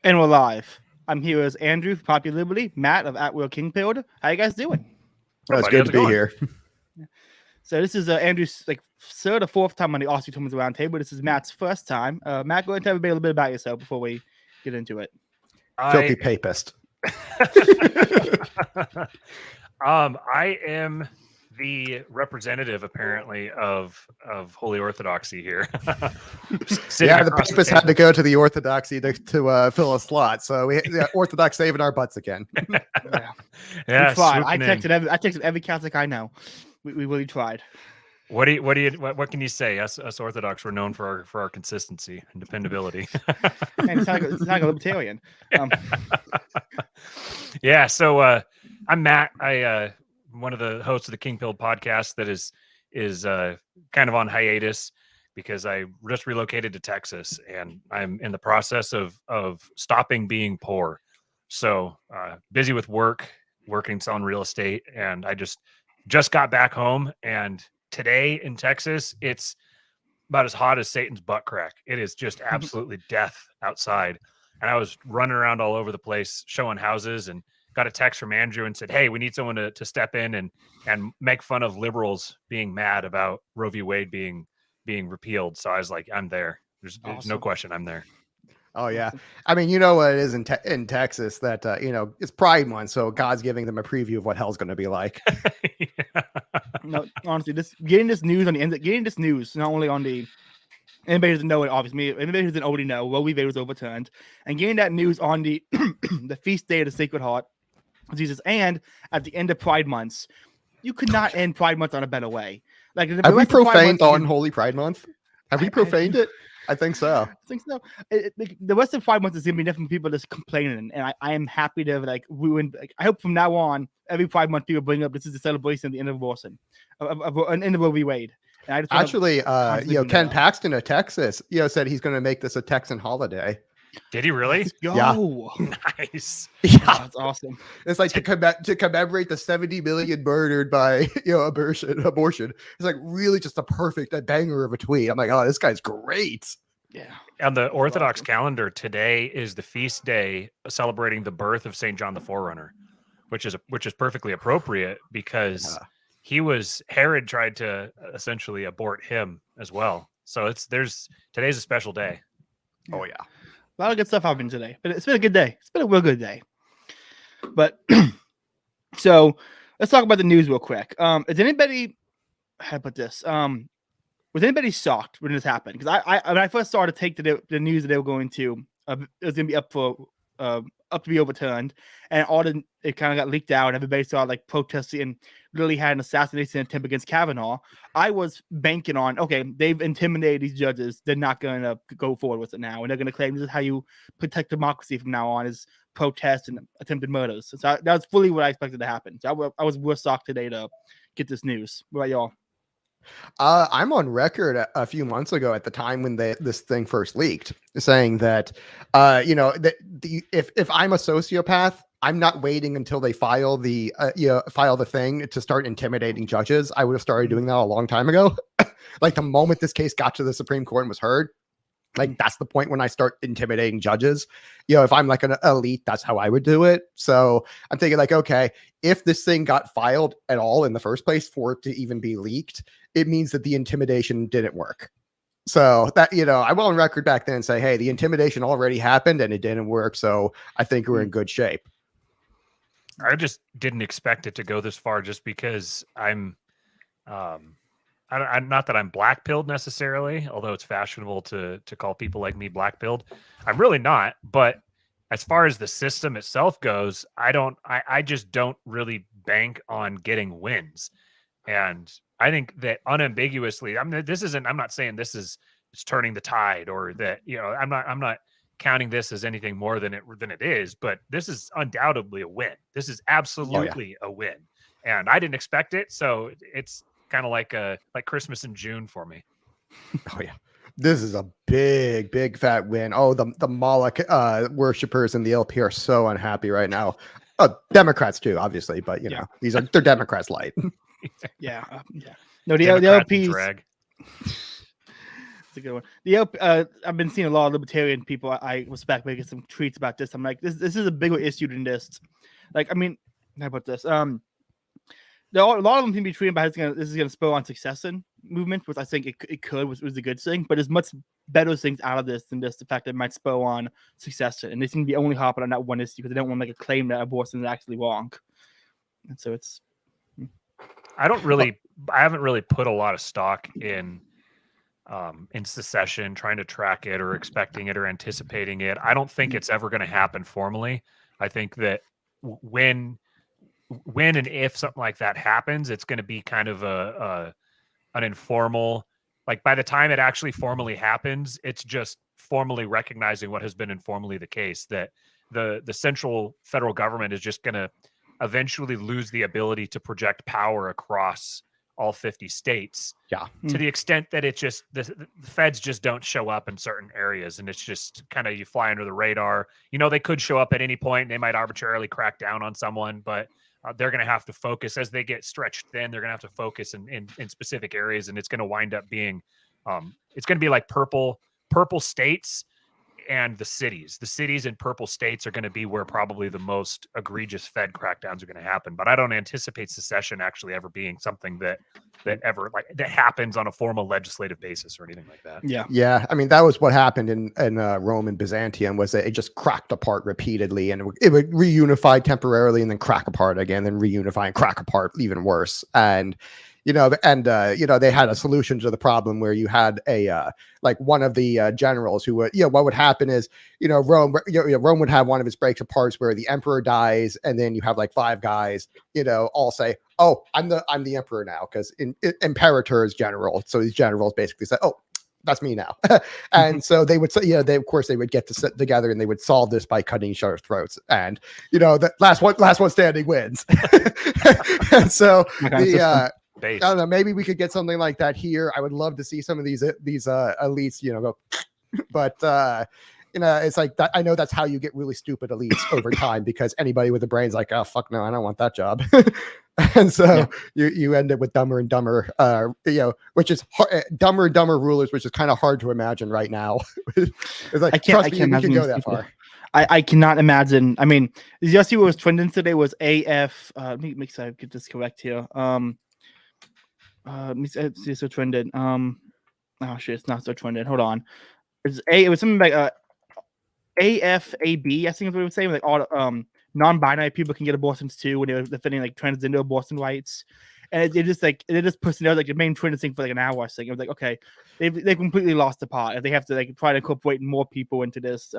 And we're live. I'm here as Andrew from Popular Liberty, Matt of At Will Kingfield. How you guys doing? Well, it's good to be here. So this is Andrew's third or fourth time on the Austro-Thomism Roundtable. This is Matt's first time. Matt, go ahead and tell everybody a little bit about yourself before we get into it. Filthy papist. I am the representative, apparently, of Holy Orthodoxy here. The papists had to go to the Orthodoxy to fill a slot, so the Orthodox saving our butts again. Yeah, I texted every Catholic I know. We really tried. What can you say? Us Orthodox, we're known for our consistency and dependability. And it's like a libertarian. So I'm Matt. I one of the hosts of the King Pilled podcast that is kind of on hiatus because I just relocated to Texas and I'm in the process of stopping being poor. So busy with working selling real estate, and I just got back home, and today in Texas it's about as hot as Satan's butt crack. It is just absolutely death outside, and I was running around all over the place showing houses, and got a text from Andrew and said, "Hey, we need someone to step in and make fun of liberals being mad about Roe v. Wade being repealed." So I was like, "I'm there. There's no question, I'm there." Oh yeah, I mean, you know what it is in Texas that it's Pride Month, so God's giving them a preview of what hell's going to be like. Yeah. No, honestly, getting this news not only on the anybody who doesn't know it, obviously, anybody who doesn't already know, Roe v. Wade was overturned, and getting that news on the the feast day of the Sacred Heart of Jesus, and at the end of Pride months, you could not end Pride month on a better way. Like, have we profaned on Holy Pride Month? Have we profaned it? I think so. I think so. The rest of 5 months is gonna be different people just complaining, and I am happy to ruin. I hope from now on, every 5 month people bring up this is the celebration of the end of abortion, of an end of Roe v. Wade. And actually, Ken Paxton of Texas, said he's going to make this a Texan holiday. Did he really? Let's go. Yeah. Nice. Yeah, that's awesome. It's like to commemorate the 70 million murdered by abortion. It's like really just a banger of a tweet. I'm like, oh, this guy's great. Yeah. On the Orthodox calendar, today is the feast day celebrating the birth of St. John the Forerunner, which is perfectly appropriate because Herod tried to essentially abort him as well. So today's a special day. Oh yeah. A lot of good stuff happened today, but it's been a good day. It's been a real good day. But so let's talk about the news real quick. Is anybody? How about this? Was anybody shocked when this happened? Because when I first started to take the news that they were going to, it was going to be up to be overturned, and it kind of got leaked out, and everybody started protesting and really had an assassination attempt against Kavanaugh. I was banking on, okay, they've intimidated these judges. They're not going to go forward with it now, and they're going to claim this is how you protect democracy from now on, is protests and attempted murders. So that was fully what I expected to happen. So I was real shocked today to get this news. What about y'all? I'm on record a few months ago at the time when this thing first leaked, saying that, if I'm a sociopath, I'm not waiting until they file the thing to start intimidating judges. I would have started doing that a long time ago. Like the moment this case got to the Supreme Court and was heard, that's the point when I start intimidating judges. If I'm like an elite, that's how I would do it. So I'm thinking okay, if this thing got filed at all in the first place for it to even be leaked, it means that the intimidation didn't work. So that, I went on record back then and say, hey, the intimidation already happened and it didn't work. So I think we're in good shape. I just didn't expect it to go this far just because I'm not that I'm black-pilled necessarily, although it's fashionable to call people like me black-pilled. I'm really not. But as far as the system itself goes, I just don't really bank on getting wins. And I think that unambiguously, I'm not saying it's turning the tide, or that, I'm not counting this as anything more than it is, but this is undoubtedly a win. This is absolutely a win. And I didn't expect it. So it's kind of like Christmas in June for me. Oh yeah. This is a big, big fat win. Oh, the Moloch worshippers in the LP are so unhappy right now. Democrats too, obviously, but they're Democrats light. Yeah. No, the LPs. a good one. The I've been seeing a lot of libertarian people I respect making some tweets about this. I'm like, this is a bigger issue than this. Like, I mean, how about this? There are a lot of them can be treated by this is gonna spur on succession movement, which I think it could was a good thing. But there's much better things out of this than just the fact that it might spur on succession. And they seem to be only harping on that one issue because they don't want to make a claim that abortion is actually wrong. And so it's. I haven't really put a lot of stock in secession, trying to track it or expecting it or anticipating it. I don't think it's ever going to happen formally. I think that when and if something like that happens, it's going to be kind of an informal, like by the time it actually formally happens, it's just formally recognizing what has been informally the case, that the central federal government is just going to eventually lose the ability to project power across all 50 states. Yeah. To the extent that it just, the feds just don't show up in certain areas. And it's just kind of, you fly under the radar. You know, they could show up at any point. They might arbitrarily crack down on someone, but they're going to have to focus as they get stretched thin. They're going to have to focus in specific areas. And it's going to wind up being, it's going to be like purple states and the cities and purple states are going to be where probably the most egregious Fed crackdowns are going to happen. But I don't anticipate secession actually ever being something that happens on a formal legislative basis or anything like that. Yeah. I mean, that was what happened in Rome and Byzantium, was that it just cracked apart repeatedly, and it would reunify temporarily and then crack apart again, then reunify and crack apart even worse. And they had a solution to the problem where you had like one of the generals who would, what would happen is, Rome would have one of its breaks apart where the emperor dies, and then you have like 5 guys, all say, "Oh, I'm the emperor now," because imperator is general. So these generals basically say, "Oh, that's me now." And so they would say, they would get to sit together and they would solve this by cutting each other's throats. And, the last one standing wins. And so I don't know, maybe we could get something like that here. I would love to see some of these elites, go, but it's like that. I know that's how you get really stupid elites over time, because anybody with a brain's like, "Oh, fuck no, I don't want that job." And so you end up with dumber and dumber, which is dumber and dumber rulers, which is kind of hard to imagine right now. It's like, I can't imagine we can go that far. I cannot imagine. I mean, did you see what was trending today? Was AF? Let me make sure I get this correct here. Let me see if it's so trended. Oh shit, it's not so trended. Hold on. It was something like AFAB, I think is what it was saying. Like all non-binary people can get abortions too when they were defending like transgender abortion rights. And they're just pushing out like the main trending thing for like an hour. I think it was like, okay, they completely lost the plot. They have to like try to incorporate more people into this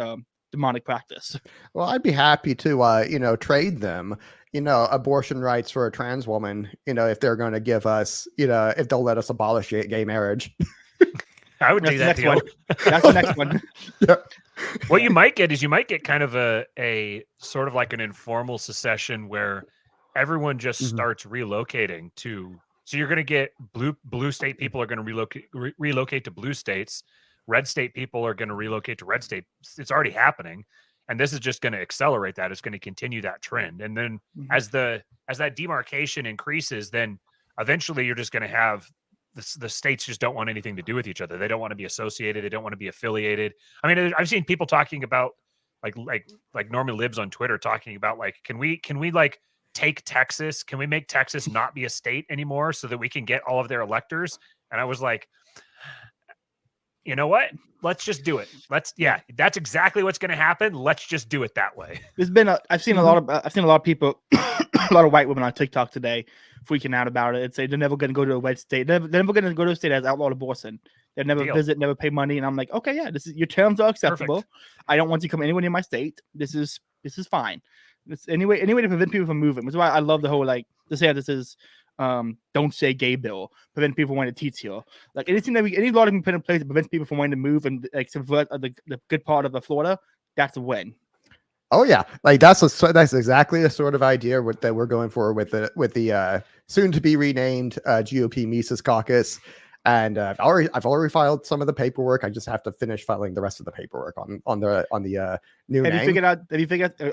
demonic practice. Well, I'd be happy to trade them, abortion rights for a trans woman, if they're going to give us, if they'll let us abolish gay marriage. I would do that deal. That's the next one. Yeah. What you might get kind of a sort of like an informal secession where everyone just starts relocating to. So you're going to get blue state people are going to relocate to blue states. Red state people are going to relocate to red state. It's already happening. And this is just going to accelerate that. It's going to continue that trend. And then as that demarcation increases, then eventually you're just going to have the states just don't want anything to do with each other. They don't want to be associated. They don't want to be affiliated. I mean, I've seen people talking about like Norman Libs on Twitter talking about like, can we like take Texas? Can we make Texas not be a state anymore so that we can get all of their electors? And I was like, you know what? Let's just do it. That's exactly what's going to happen. Let's just do it that way. I've seen a lot of people, a lot of white women on TikTok today freaking out about it and say they're never going to go to a red state. They're never going to go to a state that has outlawed abortion. They'll never visit, never pay money. And I'm like, okay, yeah, your terms are acceptable. Perfect. I don't want you to come anywhere near my state. This is fine. It's anyway to prevent people from moving. Which is why I love the whole this is don't say gay bill, prevent people from wanting to teach here. Like anything any law that can put in place that prevents people from wanting to move and like subvert the good part of Florida, that's a win. Oh yeah, like that's exactly the sort of idea that we're going for with the soon to be renamed GOP Mises Caucus, And I've already filed some of the paperwork. I just have to finish filing the rest of the paperwork on the new name. Have you figured out,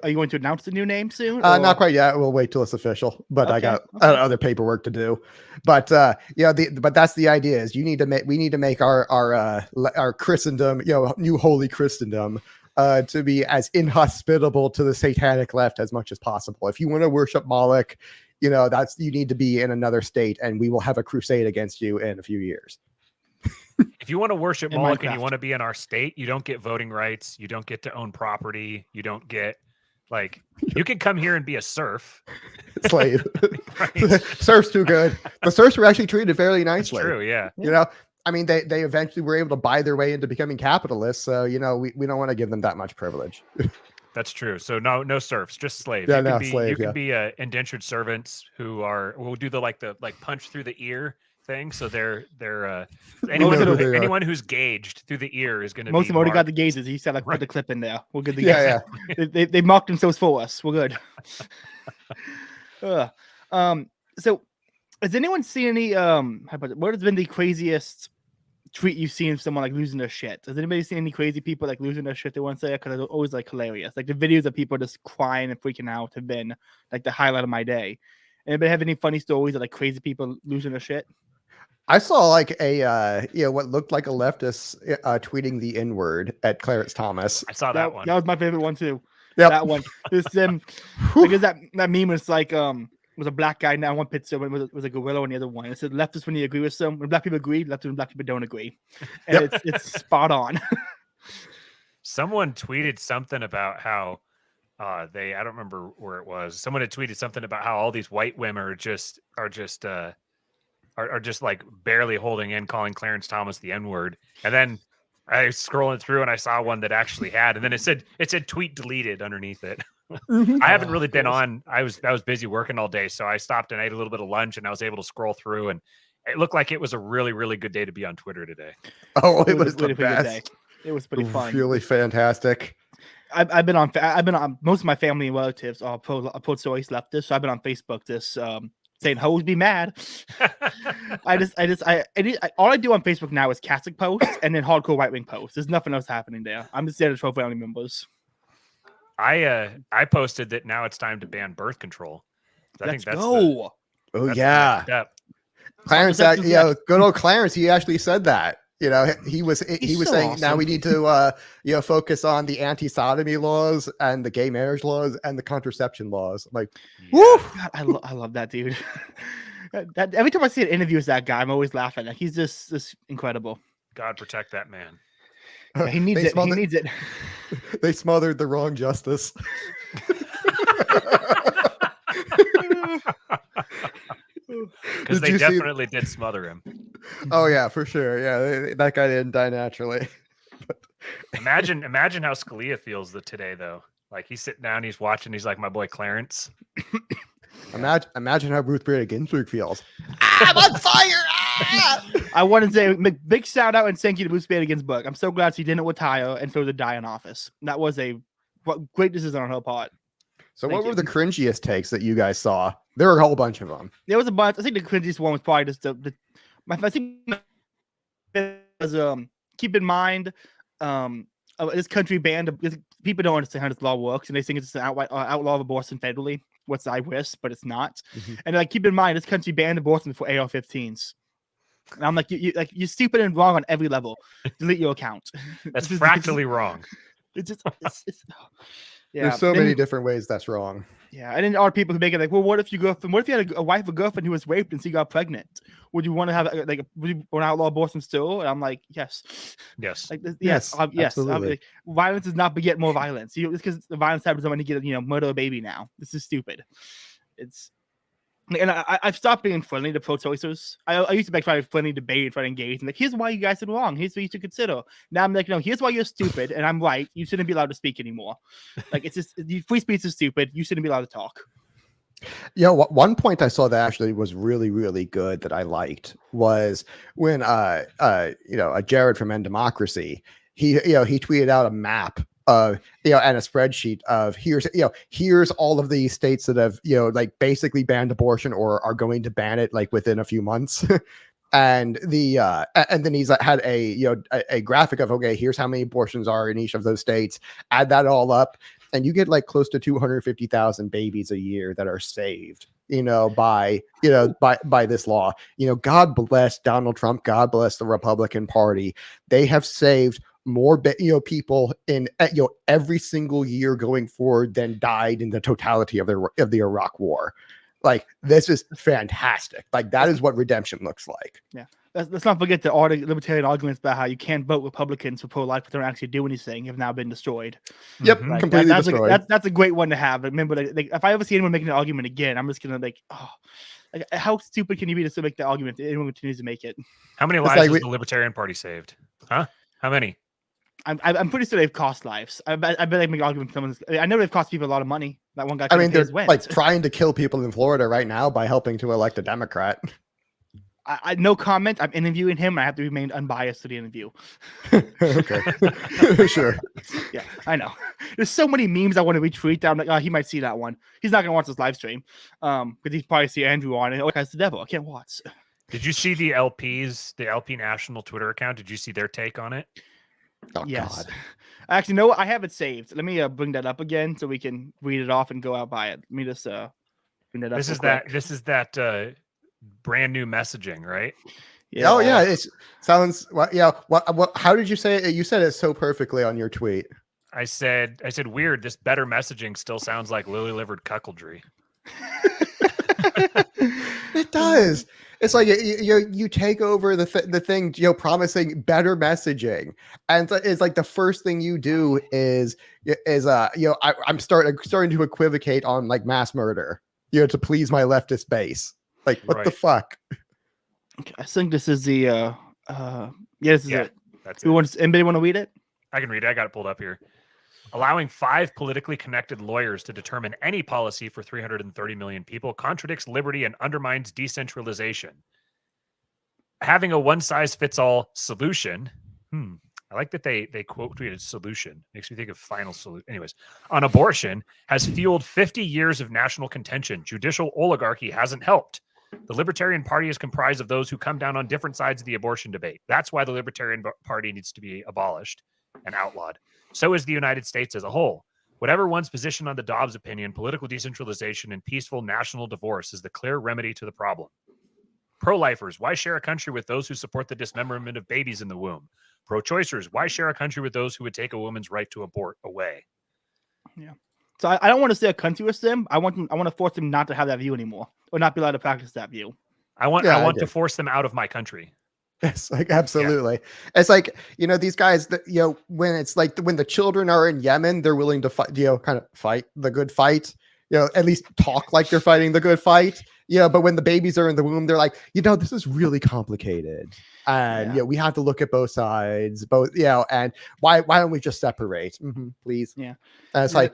are you going to announce the new name soon? Not quite yet. We'll wait till it's official, but I got other paperwork to do. But but that's the idea is we need to make our Christendom, new holy Christendom, to be as inhospitable to the satanic left as much as possible. If you want to worship Moloch, you need to be in another state, and we will have a crusade against you in a few years. If you want to worship In Moloch Minecraft. and you want to be in our state, you don't get voting rights. You don't get to own property. You don't get you can come here and be a serf. Slave. Right. Serfs too good. The serfs were actually treated fairly That's nicely. true. Yeah. I mean, they eventually were able to buy their way into becoming capitalists. So, we don't want to give them that much privilege. That's true. So no serfs, just slaves. Yeah, You can be indentured servants who will do the punch through the ear thing. So they're anyone who's gauged through the ear is going to be. Most of them already got marked. the gauges. He said, "I put Right. the clip in there. We're good to go." Yeah, They mocked themselves for us. We're good. So has anyone seen any what has been the craziest tweet you've seen of someone losing their shit? Has anybody seen any crazy people losing their shit they want to say? Because it's always hilarious. The videos of people just crying and freaking out have been the highlight of my day. Anybody have any funny stories of crazy people losing their shit? I saw what looked like a leftist tweeting the N-word at Clarence Thomas. I saw that one. That was my favorite one too. Yep. That one. This because that meme was was a black guy now one picture was a gorilla on the other one. It said leftists when you agree with some, when black people agree, leftists when black people don't agree. And it's spot on. Someone tweeted something about how I don't remember where it was. Someone had tweeted something about how all these white women are just barely holding in, calling Clarence Thomas the N-word. And then I was scrolling through and I saw one that actually had, and then it said tweet deleted underneath it. I haven't really been on. I was busy working all day, so I stopped and ate a little bit of lunch, and I was able to scroll through, and it looked like it was a really, really good day to be on Twitter today. Oh, it was the really good day. best. It was pretty fun. Really fantastic. I've been on most of my family and relatives are pro-choice leftists, so I've been on Facebook just saying hoes be mad. All I do on Facebook now is Catholic posts and then hardcore right-wing posts. There's nothing else happening there. I'm just there to troll family members. I posted that now it's time to ban birth control. Let's go. That's Yeah. the next step. Clarence, good old Clarence, he actually said that. He was so saying awesome. now we need to focus on the anti-sodomy laws and the gay marriage laws and the contraception laws. I'm like, woo! God, I love that dude. That every time I see an interview with that guy, I'm always laughing. He's just incredible. God protect that man. Yeah, he needs it. He needs it. They smothered the wrong justice. Because they definitely did smother him. Oh yeah, for sure. Yeah, that guy didn't die naturally. Imagine how Scalia feels today, though. He's sitting down, he's watching, he's like, my boy Clarence. Imagine how Ruth Bader Ginsburg feels. I'm on fire! I want to say big shout out and thank you to Ruth Bader Ginsburg. I'm so glad she didn't retire and throw the die in office. That was a great decision on her part. So what were the cringiest takes that you guys saw? There were a whole bunch of them. There was a bunch. I think the cringiest one was probably just I think it was keep in mind this country banned people don't understand how this law works and they think it's just an outlaw of abortion federally, which I wish, but it's not. Mm-hmm. And keep in mind this country banned abortion for AR-15s. And I'm like, you're stupid and wrong on every level. Delete your account. That's fractally wrong. It's yeah. There's so many different ways that's wrong. Yeah, and then there are people who make it well, what if you had a wife or girlfriend who was raped and she got pregnant? Would you want to have would you want to outlaw abortion still? And I'm like, yes. Yes. Yes. Absolutely. Violence does not beget more violence. It's because the violence happens when you get murder a baby now. This is stupid. And I've stopped being friendly to pro-choicers. I used to make try to friendly debate and try to engage. And here's why you guys are wrong. Here's what you should consider. Now I'm like, no, here's why you're stupid, and I'm right. You shouldn't be allowed to speak anymore. It's just free speech is stupid. You shouldn't be allowed to talk. Yeah, one point I saw that actually was really, really good that I liked was when Jared from End Democracy, he tweeted out a map and a spreadsheet of here's all of the states that have basically banned abortion or are going to ban it within a few months. And and then he's had a graphic of, okay, here's how many abortions are in each of those states. Add that all up, and you get like close to 250,000 babies a year that are saved, by this law. God bless Donald Trump. God bless the Republican Party. They have saved more people in every single year going forward than died in the totality of the Iraq War. Like, this is fantastic. Like, that is what redemption looks like. Yeah. Let's not forget all the libertarian arguments about how you can't vote Republicans for pro-life but don't actually do anything have now been destroyed. Yep, Mhm. completely destroyed. That's a great one to have. Remember, like, if I ever see anyone making an argument again, I'm just gonna how stupid can you be to still make the argument if anyone continues to make it? How many lives has the Libertarian Party saved? Huh? How many? I'm pretty sure they've cost lives. I bet they make an argument. I know they've cost people a lot of money. That one guy. I mean, they're like trying to kill people in Florida right now by helping to elect a Democrat. I no comment. I'm interviewing him. I have to remain unbiased to the interview. Okay, sure. Yeah, I know. There's so many memes I want to retweet that I'm like, oh, he might see that one. He's not gonna watch this live stream, because he's probably see Andrew on it. Oh, that's the devil. I can't watch. Did you see the LP National Twitter account? Did you see their take on it? Oh, yes. God. Actually, no, I have it saved. Let me bring that up again so we can read it off and go out by it. Let me just bring that up. This is that brand new messaging, right? Yeah. Oh yeah, it sounds. Well, yeah. What? How did you say it? You said it so perfectly on your tweet. I said weird. This better messaging still sounds like lily-livered cuckoldry. It does. It's like you take over the thing, promising better messaging, and it's like the first thing you do is I'm starting to equivocate on like mass murder, to please my leftist base. Like, what the fuck? Okay, I think this is the this is it. That's it. Anybody want to read it? I can read it. I got it pulled up here. Allowing 5 politically connected lawyers to determine any policy for 330 million people contradicts liberty and undermines decentralization. Having a one-size-fits-all solution. I like that they quote tweeted solution. Makes me think of final solution. Anyways, on abortion has fueled 50 years of national contention. Judicial oligarchy hasn't helped. The Libertarian Party is comprised of those who come down on different sides of the abortion debate. That's why the Libertarian Party needs to be abolished and outlawed. So is the United States as a whole. Whatever one's position on the Dobbs opinion, political decentralization and peaceful national divorce is the clear remedy to the problem. Pro-lifers, why share a country with those who support the dismemberment of babies in the womb? Pro-choicers, why share a country with those who would take a woman's right to abort away? Yeah. So I don't want to say a country with them. I want to force them not to have that view anymore, or not be allowed to practice that view. I want to force them out of my country. Yes, like absolutely. Yeah. It's like, these guys that, when it's like when the children are in Yemen, they're willing to fight, kind of fight the good fight, at least talk like they're fighting the good fight. But when the babies are in the womb, they're like, this is really complicated. And we have to look at both sides, and why don't we just separate? Please. Yeah. And it's like,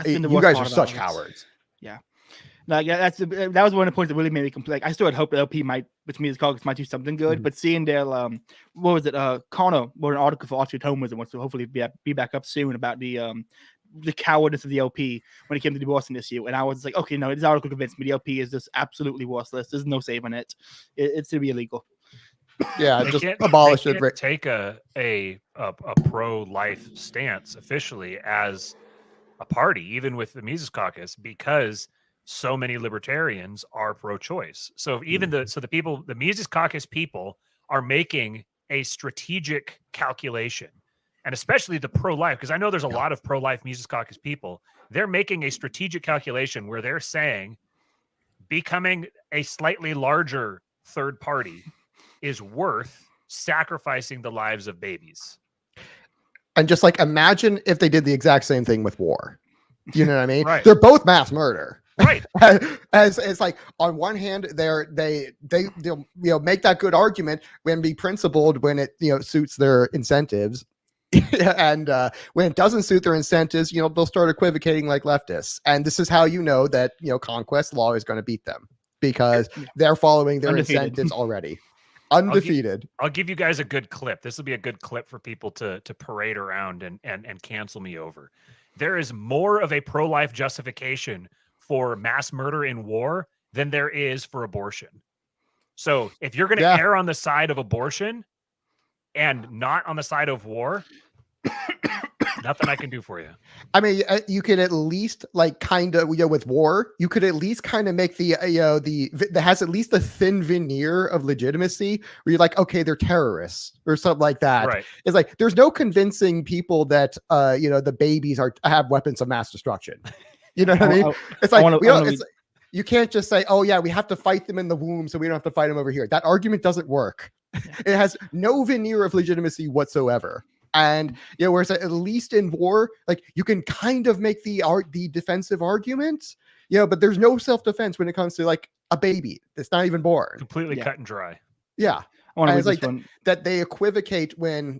you guys are such cowards. Yeah. No, yeah, that was one of the points that really made me complain. I still had hope that LP might, which means caucus might do something good, but seeing their what was it? Connor wrote an article for Austro-Thomism, which will hopefully be back up soon, about the cowardice of the LP when it came to the abortion issue. And I was like, okay, no, this article convinced me the LP is just absolutely worthless. There's no saving it. It's to be illegal. Yeah, just abolish it. Take a pro-life stance officially as a party, even with the Mises Caucus, because so many libertarians are pro-choice. So even the Mises Caucus people are making a strategic calculation, and especially the pro-life, because I know there's a lot of pro-life Mises Caucus people. They're making a strategic calculation where they're saying becoming a slightly larger third party is worth sacrificing the lives of babies. And just like, imagine if they did the exact same thing with war. You know what I mean? Right. They're both mass murder. Right. As it's like, on one hand, they'll make that good argument when be principled when it suits their incentives. And when it doesn't suit their incentives, they'll start equivocating like leftists. And this is how that conquest law is going to beat them, because they're following their incentives already. Undefeated. I'll give you guys a good clip. This will be a good clip for people to parade around and cancel me over. There is more of a pro-life justification for mass murder in war than there is for abortion. So if you're going to Yeah. err on the side of abortion and not on the side of war, nothing I can do for you. I mean, you could at least like kind of, with war, you could at least kind of make the, that has at least a thin veneer of legitimacy where you're like, okay, they're terrorists or something like that. Right. It's like, there's no convincing people that, the babies have weapons of mass destruction. You know what I mean? It's like, you can't just say, oh yeah, we have to fight them in the womb, so we don't have to fight them over here. That argument doesn't work. It has no veneer of legitimacy whatsoever. And whereas at least in war, like you can kind of make the defensive argument, but there's no self-defense when it comes to like a baby that's not even born. Completely cut and dry. Yeah. I want to it's read like that they equivocate when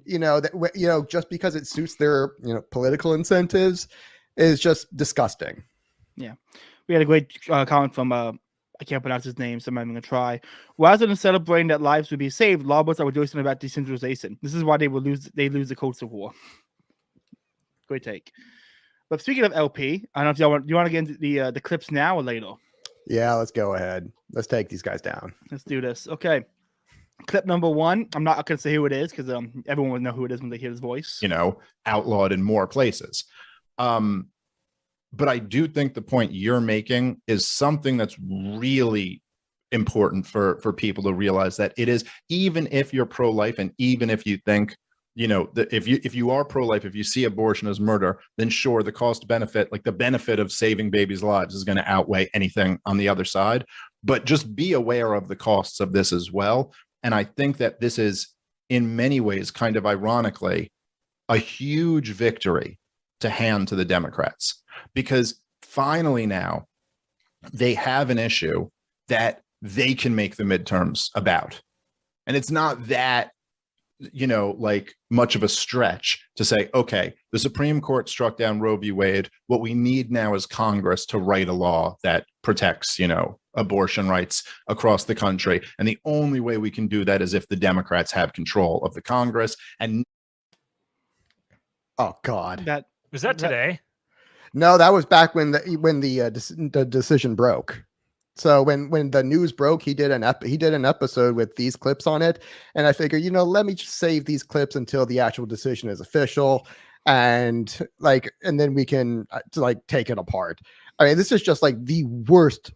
just because it suits their political incentives is just disgusting. Yeah, we had a great comment from I can't pronounce his name, so I'm not even gonna try. Rather than celebrating that lives would be saved, lawbirds are rejoicing about decentralization. This is why they lose the coats of war. Great take. But speaking of LP, I don't know if you want to get into the clips now or later. Yeah, let's go ahead. Let's take these guys down. Let's do this. Okay. Clip number 1. I'm not going to say who it is because everyone will know who it is when they hear his voice. Outlawed in more places. But I do think the point you're making is something that's really important for people to realize, that it is, even if you're pro-life and even if you think, that if you are pro-life, if you see abortion as murder, then sure, the cost benefit, like the benefit of saving babies' lives is going to outweigh anything on the other side. But just be aware of the costs of this as well. And I think that this is, in many ways, kind of ironically, a huge victory to hand to the Democrats, because finally now they have an issue that they can make the midterms about. And it's not that, like much of a stretch to say, okay, the Supreme Court struck down Roe v. Wade. What we need now is Congress to write a law that protects, abortion rights across the country. And the only way we can do that is if the Democrats have control of the Congress. And oh God, was that today? No, that was back when the decision broke. So when the news broke, he did an episode with these clips on it, and I figured, let me just save these clips until the actual decision is official, and then we can take it apart. I mean, this is just like the worst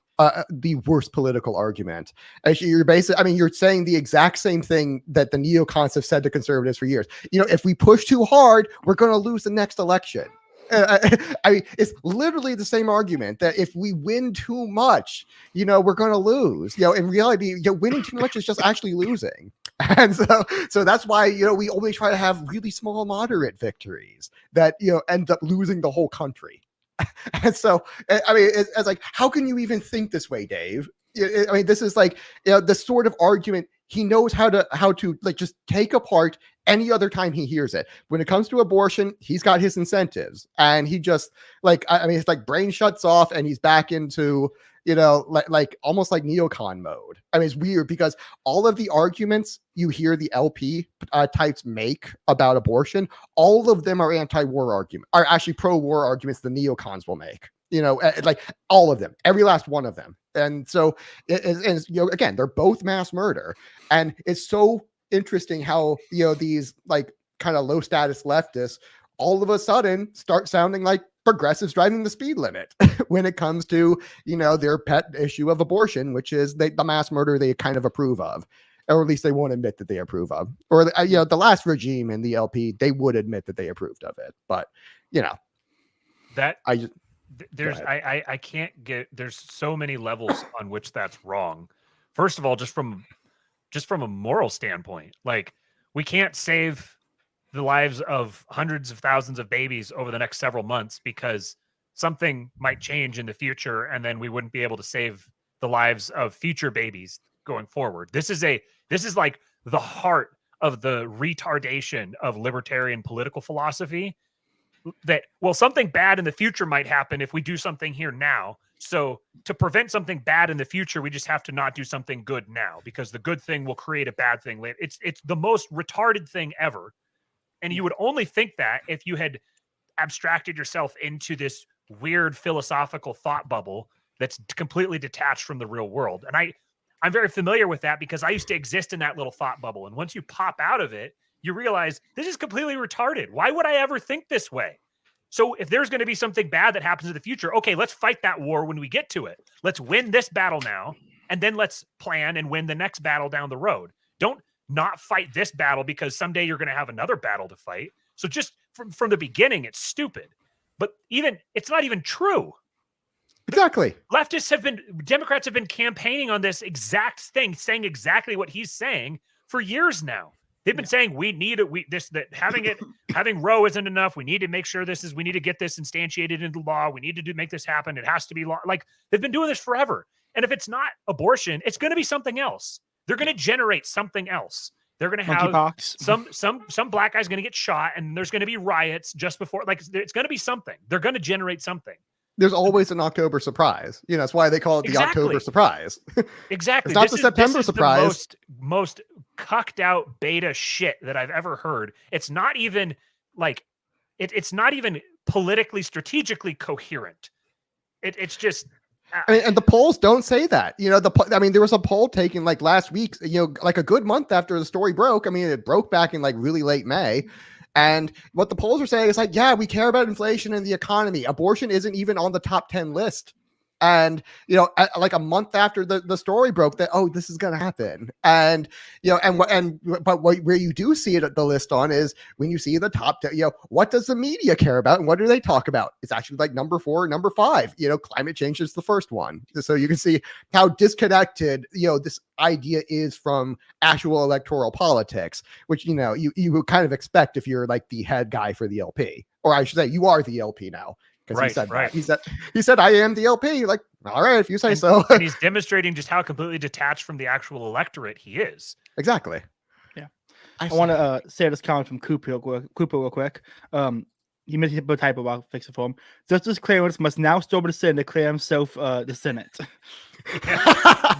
political argument. Actually, you're saying the exact same thing that the neocons have said to conservatives for years. If we push too hard, we're going to lose the next election. It's literally the same argument that if we win too much, we're going to lose. In reality, winning too much is just actually losing. And so that's why, we only try to have really small, moderate victories that, end up losing the whole country. And so, it's like, how can you even think this way, Dave? This is like, the sort of argument he knows how to like just take apart any other time he hears it. When it comes to abortion, he's got his incentives, and he just it's like brain shuts off and he's back into, like almost like neocon mode. It's weird because all of the arguments you hear the LP types make about abortion, all of them are anti-war arguments, are actually pro-war arguments the neocons will make. Like all of them, every last one of them. And so, again, they're both mass murder. And it's so interesting how, these like kind of low status leftists all of a sudden start sounding like progressives driving the speed limit when it comes to, their pet issue of abortion, which is the mass murder they kind of approve of, or at least they won't admit that they approve of. Or, the last regime in the LP, they would admit that they approved of it. But, that I just... I can't get, there's so many levels on which that's wrong. First of all, just from a moral standpoint, like we can't save the lives of hundreds of thousands of babies over the next several months because something might change in the future, and then we wouldn't be able to save the lives of future babies going forward. This is like the heart of the retardation of libertarian political philosophy. That, well, something bad in the future might happen if we do something here now. So to prevent something bad in the future, we just have to not do something good now, because the good thing will create a bad thing later. It's the most retarded thing ever. And you would only think that if you had abstracted yourself into this weird philosophical thought bubble that's completely detached from the real world. And I'm very familiar with that because I used to exist in that little thought bubble. And once you pop out of it, you realize this is completely retarded. Why would I ever think this way? So if there's going to be something bad that happens in the future, okay, let's fight that war when we get to it. Let's win this battle now, and then let's plan and win the next battle down the road. Don't not fight this battle because someday you're going to have another battle to fight. So just from the beginning, it's stupid. But it's not even true. Exactly. Democrats have been campaigning on this exact thing, saying exactly what he's saying for years now. They've been saying having Roe isn't enough. We need to make sure we need to get this instantiated into law. We need to make this happen. It has to be law. Like, they've been doing this forever. And if it's not abortion, it's going to be something else. They're going to generate something else. They're going to have some black guy's going to get shot, and there's going to be riots just before. Like, it's going to be something. They're going to generate something. There's always an October surprise. That's why they call it the October surprise. Exactly. It's not the September surprise. The most cucked out beta shit that I've ever heard. It's not even like it's not even politically, strategically coherent. It's just. And the polls don't say that. There was a poll taken like last week. Like a good month after the story broke. I mean, it broke back in like really late May. And what the polls are saying is like, yeah, we care about inflation and the economy. Abortion isn't even on the top 10 list. And, like a month after the story broke that, oh, this is going to happen. And, but where you do see it at the list on is when you see the top 10, what does the media care about? And what do they talk about? It's actually like number 4, number 5, climate change is the first one. So you can see how disconnected, this idea is from actual electoral politics, which, you would kind of expect if you're like the head guy for the LP, or I should say you are the LP now. Because he said, I am the LP. Like, all right, if you say so. And he's demonstrating just how completely detached from the actual electorate he is. Exactly. Yeah. I want to say this comment from Cooper real quick. He made a typo. I'll fix it for him. Justice Clarence must now storm the Senate to declare himself the Senate.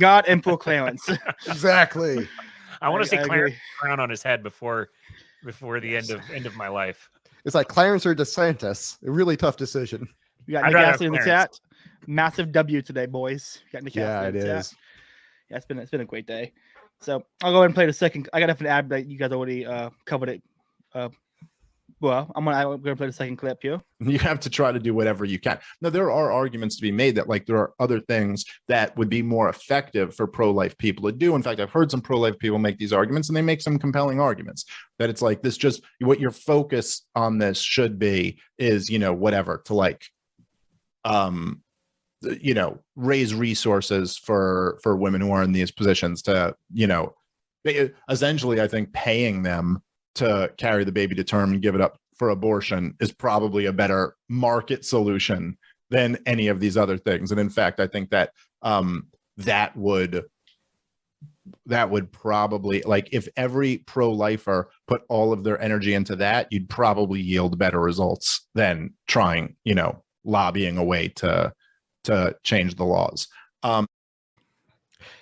God Emperor Clarence. Exactly. I want to see Clarence crown on his head before the end of my life. It's like Clarence or DeSantis. A really tough decision. You got Nick Astley in the chat. Massive W today, boys. You got Nick Astley in the chat. Is. Yeah, it's been a great day. So I'll go ahead and play the second. I got enough to add that you guys already covered it. Well, I'm gonna play the second clip here. You have to try to do whatever you can. Now, there are arguments to be made that like there are other things that would be more effective for pro-life people to do. In fact, I've heard some pro-life people make these arguments, and they make some compelling arguments that it's like this just what your focus on this should be is, whatever to like, raise resources for women who are in these positions to, essentially, I think paying them to carry the baby to term and give it up for abortion is probably a better market solution than any of these other things. And in fact, I think that that would probably, like, if every pro-lifer put all of their energy into that, you'd probably yield better results than trying, lobbying a way to change the laws.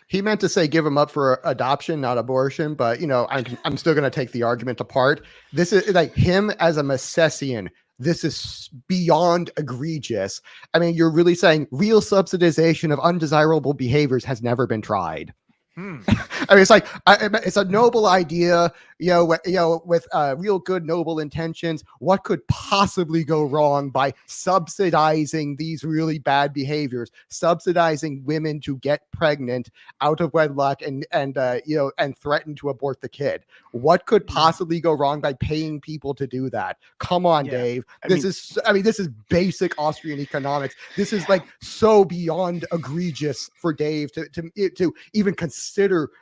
He meant to say give him up for adoption, not abortion, but I'm still going to take the argument apart. This is like him as a Misesian. This is beyond egregious. I mean, you're really saying real subsidization of undesirable behaviors has never been tried. I mean, it's like it's a noble idea, with real good, noble intentions. What could possibly go wrong by subsidizing these really bad behaviors, subsidizing women to get pregnant out of wedlock and threaten to abort the kid? What could possibly go wrong by paying people to do that? Come on, Dave. This is basic Austrian economics. This is like so beyond egregious for Dave to even consider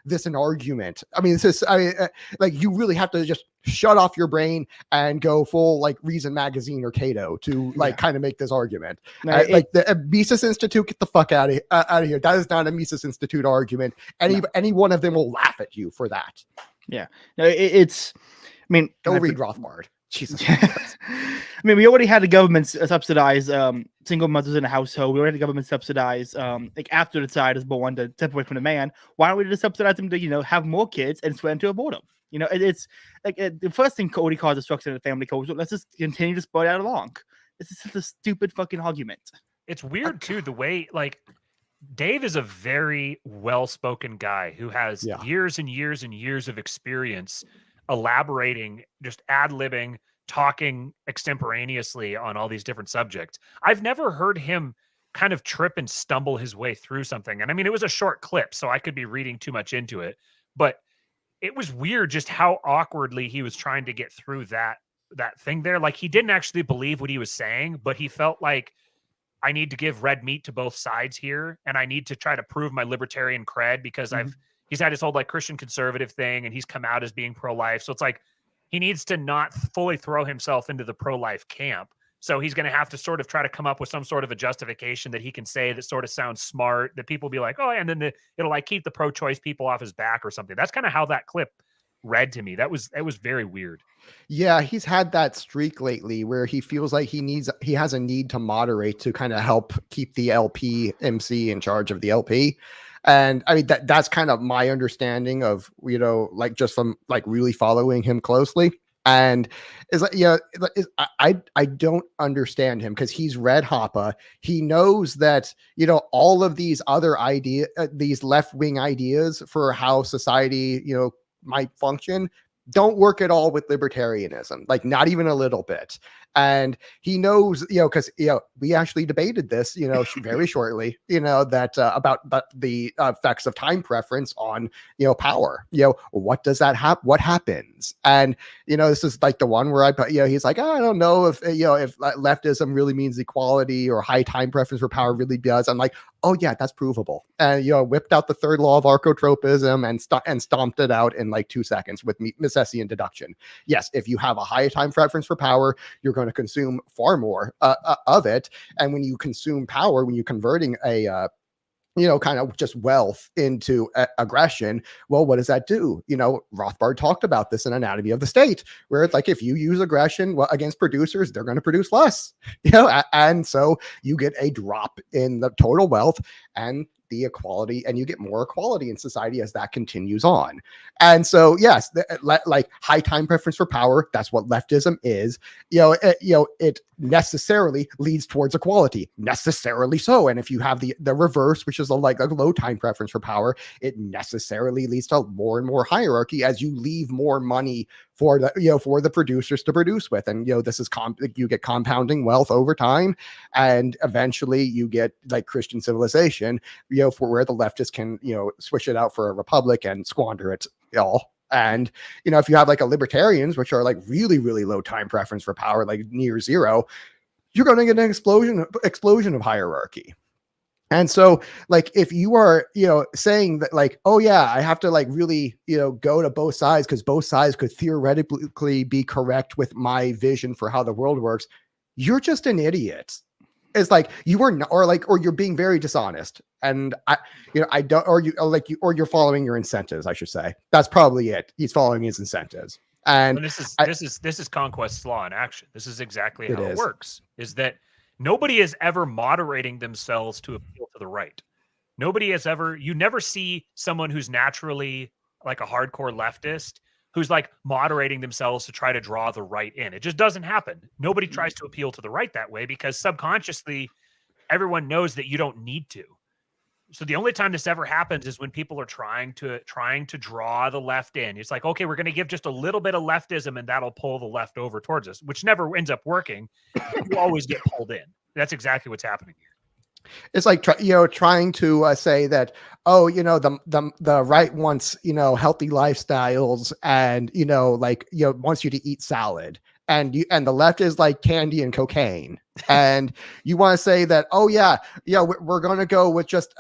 this an argument. I mean, like you really have to just shut off your brain and go full like Reason Magazine or Cato to kind of make this argument. No, like the Mises Institute, get the fuck out of here. That is not a Mises Institute argument. Any one of them will laugh at you for that. Yeah, no, it's. I mean, go read Rothbard. Jesus. I mean, we already had the government subsidize single mothers in a household. We already had the government subsidize like after the child is born to separate from the man. Why don't we just subsidize them to have more kids and threaten to abort them? It's like the first thing Cody calls destruction of the family code. So let's just continue to spread out along. This is such a stupid fucking argument. It's weird too the way like Dave is a very well-spoken guy who has Yeah. years and years and years of experience elaborating, just ad-libbing, talking extemporaneously on all these different subjects. I've never heard him kind of trip and stumble his way through something. And I mean, it was a short clip, so I could be reading too much into it, but it was weird just how awkwardly he was trying to get through that thing there. Like, he didn't actually believe what he was saying, but he felt like, I need to give red meat to both sides here, and I need to try to prove my libertarian cred because he's had his whole like Christian conservative thing, and he's come out as being pro-life. So it's like he needs to not fully throw himself into the pro-life camp. So he's going to have to sort of try to come up with some sort of a justification that he can say that sort of sounds smart, that people be like, oh, and then it'll like keep the pro-choice people off his back or something. That's kind of how that clip read to me. That was very weird. Yeah, he's had that streak lately where he feels like he has a need to moderate to kind of help keep the LP MC in charge of the LP. And I mean, that's kind of my understanding of, like just from like really following him closely. And is like, I don't understand him because he's Red Hoppa. He knows that, all of these other these left-wing ideas for how society, might function don't work at all with libertarianism, like not even a little bit. And he knows, because, we actually debated this, very shortly, that about the effects of time preference on, power, what does that happen? What happens? And, this is like the one where he's like, I don't know if leftism really means equality or high time preference for power really does. I'm like, oh yeah, that's provable. And, whipped out the third law of archotropism and stomped it out in like 2 seconds with Misesian deduction. Yes, if you have a high time preference for power, you're going to consume far more of it. And when you consume power, when you're converting a kind of just wealth into aggression, well, what does that do? Rothbard talked about this in Anatomy of the State, where it's like, if you use aggression against producers, they're going to produce less, and so you get a drop in the total wealth and the equality, and you get more equality in society as that continues on. And so, yes, like high time preference for power, that's what leftism is. It necessarily leads towards equality, necessarily so. And if you have the reverse, which is a low time preference for power, it necessarily leads to more and more hierarchy as you leave more money for the producers to produce with. And this is you get compounding wealth over time, and eventually you get like Christian civilization, for where the leftists can switch it out for a republic and squander it all. And if you have like a libertarians, which are like really, really low time preference for power, like near zero, you're going to get an explosion of hierarchy. And so, like, if you are, saying that, like, oh yeah, I have to like really, go to both sides because both sides could theoretically be correct with my vision for how the world works, you're just an idiot. It's like you are not, or you're being very dishonest. And I don't, or you're following your incentives, I should say. That's probably it. He's following his incentives. And this is conquest law in action. This is exactly how it works. Is that nobody is ever moderating themselves to appeal to the right. Nobody has ever, you never see someone who's naturally like a hardcore leftist who's like moderating themselves to try to draw the right in. It just doesn't happen. Nobody tries to appeal to the right that way because subconsciously everyone knows that you don't need to. So the only time this ever happens is when people are trying to draw the left in. It's like, okay, we're going to give just a little bit of leftism and that'll pull the left over towards us, which never ends up working. You always get pulled in. That's exactly what's happening here. It's like, trying to say that, oh, the right wants, healthy lifestyles and, wants you to eat salad. And the left is like candy and cocaine. And you want to say that, oh yeah, we're going to go with just,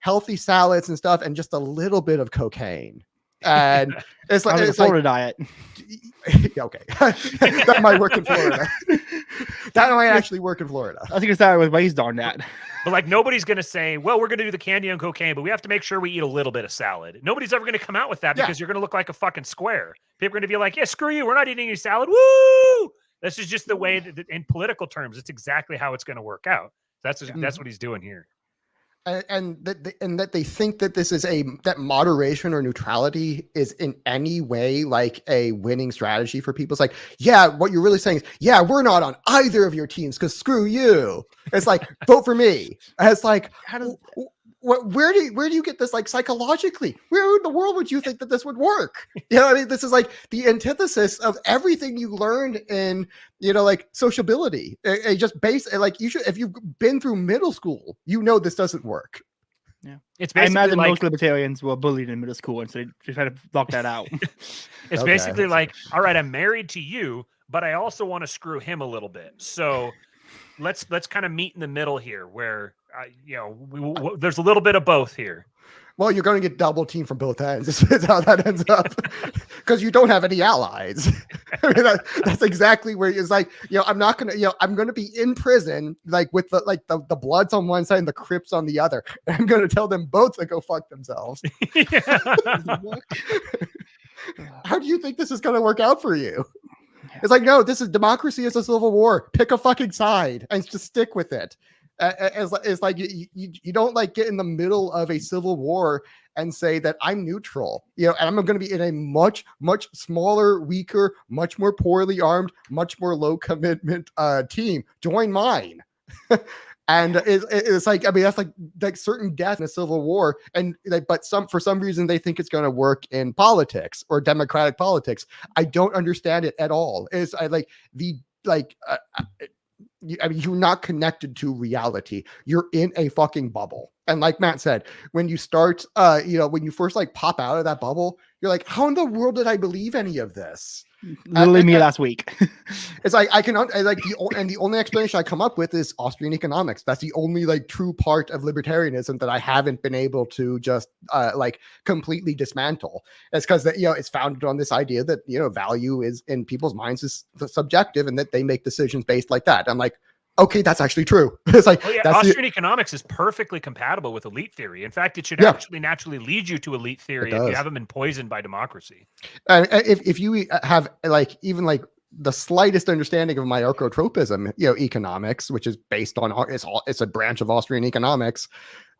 healthy salads and stuff and just a little bit of cocaine. And it's like the Florida diet. Okay. That might work in Florida. That might actually work in Florida. I think it's that I was raised on that. But like nobody's going to say, well, we're going to do the candy and cocaine, but we have to make sure we eat a little bit of salad. Nobody's ever going to come out with that because you're going to look like a fucking square. People are going to be like, yeah, screw you. We're not eating any salad. Woo! This is just the way that in political terms, it's exactly how it's going to work out. That's what he's doing here. And that they think that this is that moderation or neutrality is in any way like a winning strategy for people. It's like, yeah, what you're really saying is, yeah, we're not on either of your teams because screw you. It's like, vote for me. And it's like, where do you get this like psychologically? Where in the world would you think that this would work? You know, I mean, this is like the antithesis of everything you learned in, you know, like sociability. It just like you should, if you've been through middle school, you know this doesn't work. Yeah, It's I basically imagine like most libertarians were bullied in middle school, and so they try to block that out. it's Okay. basically like, all right, I'm married to you, but I also want to screw him a little bit. So let's kind of meet in the middle here, where you know there's a little bit of both here. Well, you're going to get double teamed from both ends. Is how that ends up, because you don't have any allies. I mean, that's exactly where it's like, you know, I'm not going to, you know, I'm going to be in prison, like with the Bloods on one side and the Crips on the other. And I'm going to tell them both to go fuck themselves. How do you think this is going to work out for you? It's like, no, this is democracy is a civil war. Pick a fucking side and just stick with it. It's like you don't like get in the middle of a civil war and say that I'm neutral, you know, and I'm going to be in a much smaller, weaker, much more poorly armed, much more low commitment team. Join mine. And it's like, I mean, that's like certain death in a civil war, and but for some reason they think it's going to work in politics or democratic politics. I don't understand it at all. I mean, you're not connected to reality. You're in a fucking bubble. And like Matt said, when you start, you know, when you first like pop out of that bubble, you're like, how in the world did I believe any of this? Literally me last week. It's like the only explanation I come up with is Austrian economics. That's the only like true part of libertarianism that I haven't been able to just like completely dismantle. It's because that, you know, it's founded on this idea that, you know, value is in people's minds is subjective and that they make decisions based like that. I'm like, okay, that's actually true. It's like, well, yeah, that's Austrian economics is perfectly compatible with elite theory. In fact, it should actually naturally lead you to elite theory if you haven't been poisoned by democracy. If you have like even like the slightest understanding of my Austro-Tropism, you know, economics, which is based on it's a branch of Austrian economics.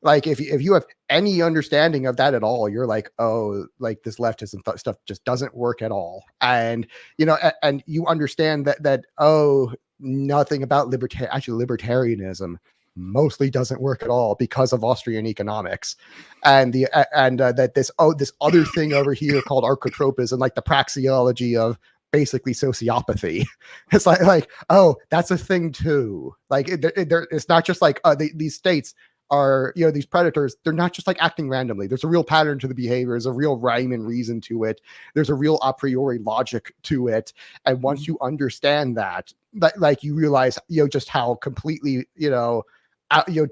Like if you have any understanding of that at all, you're like, oh, like this leftism stuff just doesn't work at all. And, you know, and you understand that, oh, nothing about libertarianism mostly doesn't work at all because of Austrian economics, and that this other thing over here called archotropism, like the praxeology of basically sociopathy. It's like oh, that's a thing too. Like it's not just like these states are, you know, these predators, they're not just like acting randomly. There's a real pattern to the behavior. There's a real rhyme and reason to it. There's a real a priori logic to it. And once you understand that, like you realize, you know, just how completely, you know,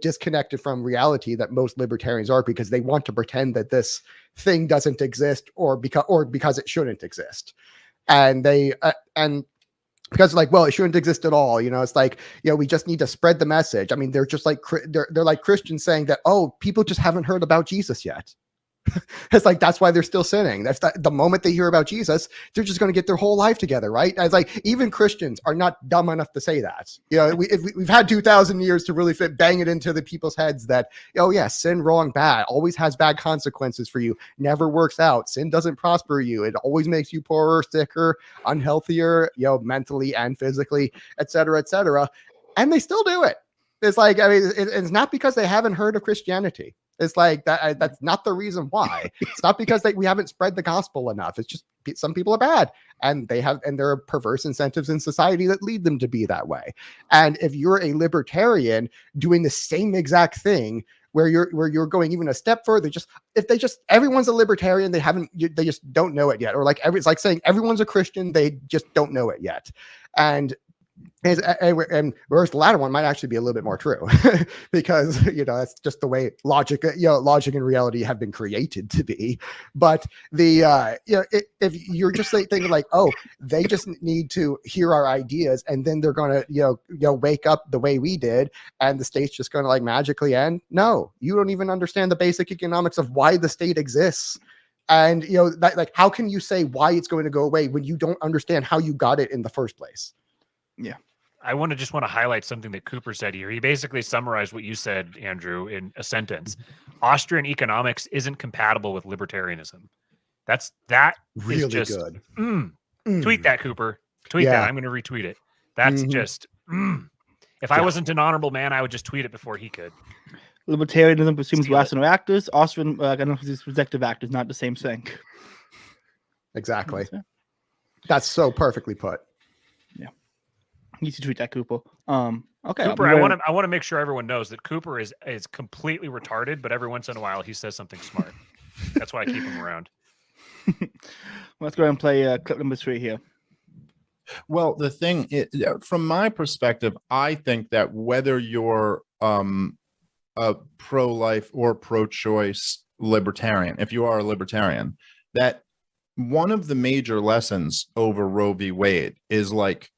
disconnected from reality that most libertarians are, because they want to pretend that this thing doesn't exist or because it shouldn't exist. And because like, well, it shouldn't exist at all. You know, it's like, you know, we just need to spread the message. I mean, they're just like, they're like Christians saying that, oh, people just haven't heard about Jesus yet. It's like, that's why they're still sinning. That's the moment they hear about Jesus, they're just going to get their whole life together. Right. And it's like, even Christians are not dumb enough to say that. You know, we've had 2,000 years to really bang it into the people's heads that, oh yeah, sin, wrong, bad, always has bad consequences for you. Never works out. Sin doesn't prosper you. It always makes you poorer, sicker, unhealthier, you know, mentally and physically, et cetera, et cetera. And they still do it. It's like, I mean, it's not because they haven't heard of Christianity. It's like that. That's not the reason why. It's not because we haven't spread the gospel enough. It's just some people are bad, and there are perverse incentives in society that lead them to be that way. And if you're a libertarian doing the same exact thing, where you're going even a step further, everyone's a libertarian, they just don't know it yet, or like it's like saying everyone's a Christian, they just don't know it yet. And whereas the latter one might actually be a little bit more true, because, you know, that's just the way logic and reality have been created to be. But you know, if you're just thinking like, oh, they just need to hear our ideas and then they're gonna you know wake up the way we did, and the state's just gonna like magically end. No, you don't even understand the basic economics of why the state exists. And, you know, like, how can you say why it's going to go away when you don't understand how you got it in the first place? Yeah. I want to highlight something that Cooper said here. He basically summarized what you said, Andrew, in a sentence. Austrian economics isn't compatible with libertarianism. That really is just good. Tweet that, Cooper. Tweet that. I'm going to retweet it. That's just. If I wasn't an honorable man, I would just tweet it before he could. Libertarianism presumes Steal it. rational actors. Austrian protective actors, not the same thing. Exactly. That's so perfectly put. You should tweet that, Cooper. Okay. Cooper, I want to make sure everyone knows that Cooper is completely retarded, but every once in a while he says something smart. That's why I keep him around. Let's go ahead and play clip number 3 here. Well, the thing is, from my perspective, I think that whether you're a pro-life or pro-choice libertarian, if you are a libertarian, that one of the major lessons over Roe v. Wade is like,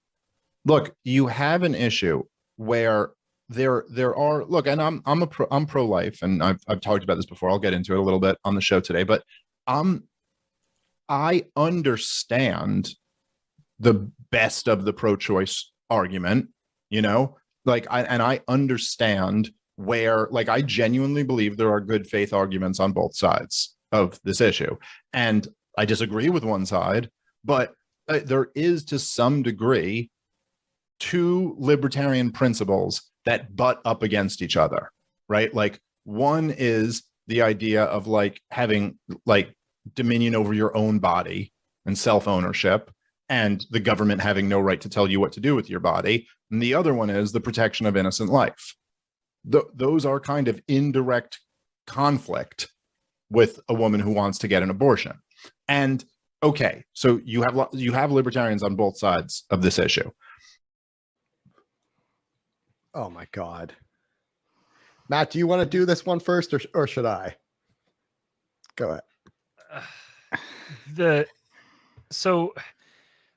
look, you have an issue where there are, look, and I'm pro-life, and I've talked about this before. I'll get into it a little bit on the show today, but I understand the best of the pro-choice argument, you know, like I understand where, like, I genuinely believe there are good faith arguments on both sides of this issue, and I disagree with one side, but there is to some degree two libertarian principles that butt up against each other, right? Like, one is the idea of like having like dominion over your own body and self-ownership, and the government having no right to tell you what to do with your body. And the other one is the protection of innocent life. Those are kind of indirect conflict with a woman who wants to get an abortion. And okay, so you have libertarians on both sides of this issue. Oh my God. Matt, do you want to do this one first, or should I? Go ahead. So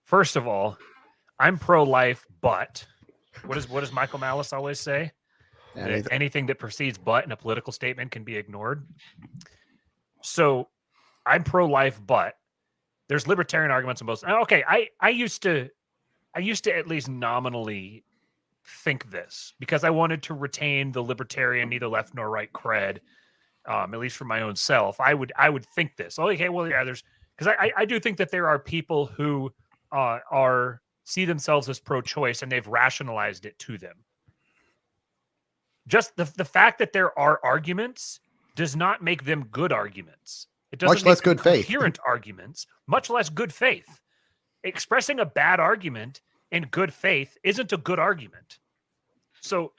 first of all, I'm pro-life, but what does Michael Malice always say? Anything that precedes "but" in a political statement can be ignored. So I'm pro-life, but there's libertarian arguments on both. Okay, I used to at least nominally think this because I wanted to retain the libertarian neither left nor right cred, at least for my own self. I would think this. Okay, well, yeah, there's, because I do think that there are people who see themselves as pro-choice and they've rationalized it to them. Just the fact that there are arguments does not make them good arguments. It doesn't much less make them good faith. Coherent arguments, much less good faith. Expressing a bad argument in good faith isn't a good argument. So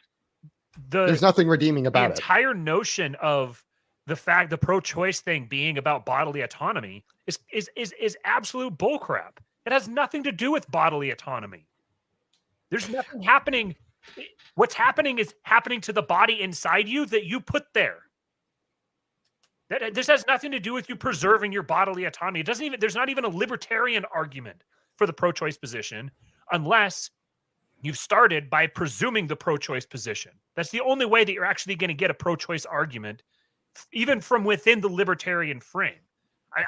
there's nothing redeeming about the entire notion of the pro-choice thing being about bodily autonomy is absolute bullcrap. It has nothing to do with bodily autonomy. There's nothing happening. What's happening is happening to the body inside you that you put there. This has nothing to do with you preserving your bodily autonomy. There's not even a libertarian argument for the pro-choice position unless you've started by presuming the pro-choice position. That's the only way that you're actually going to get a pro-choice argument, even from within the libertarian frame.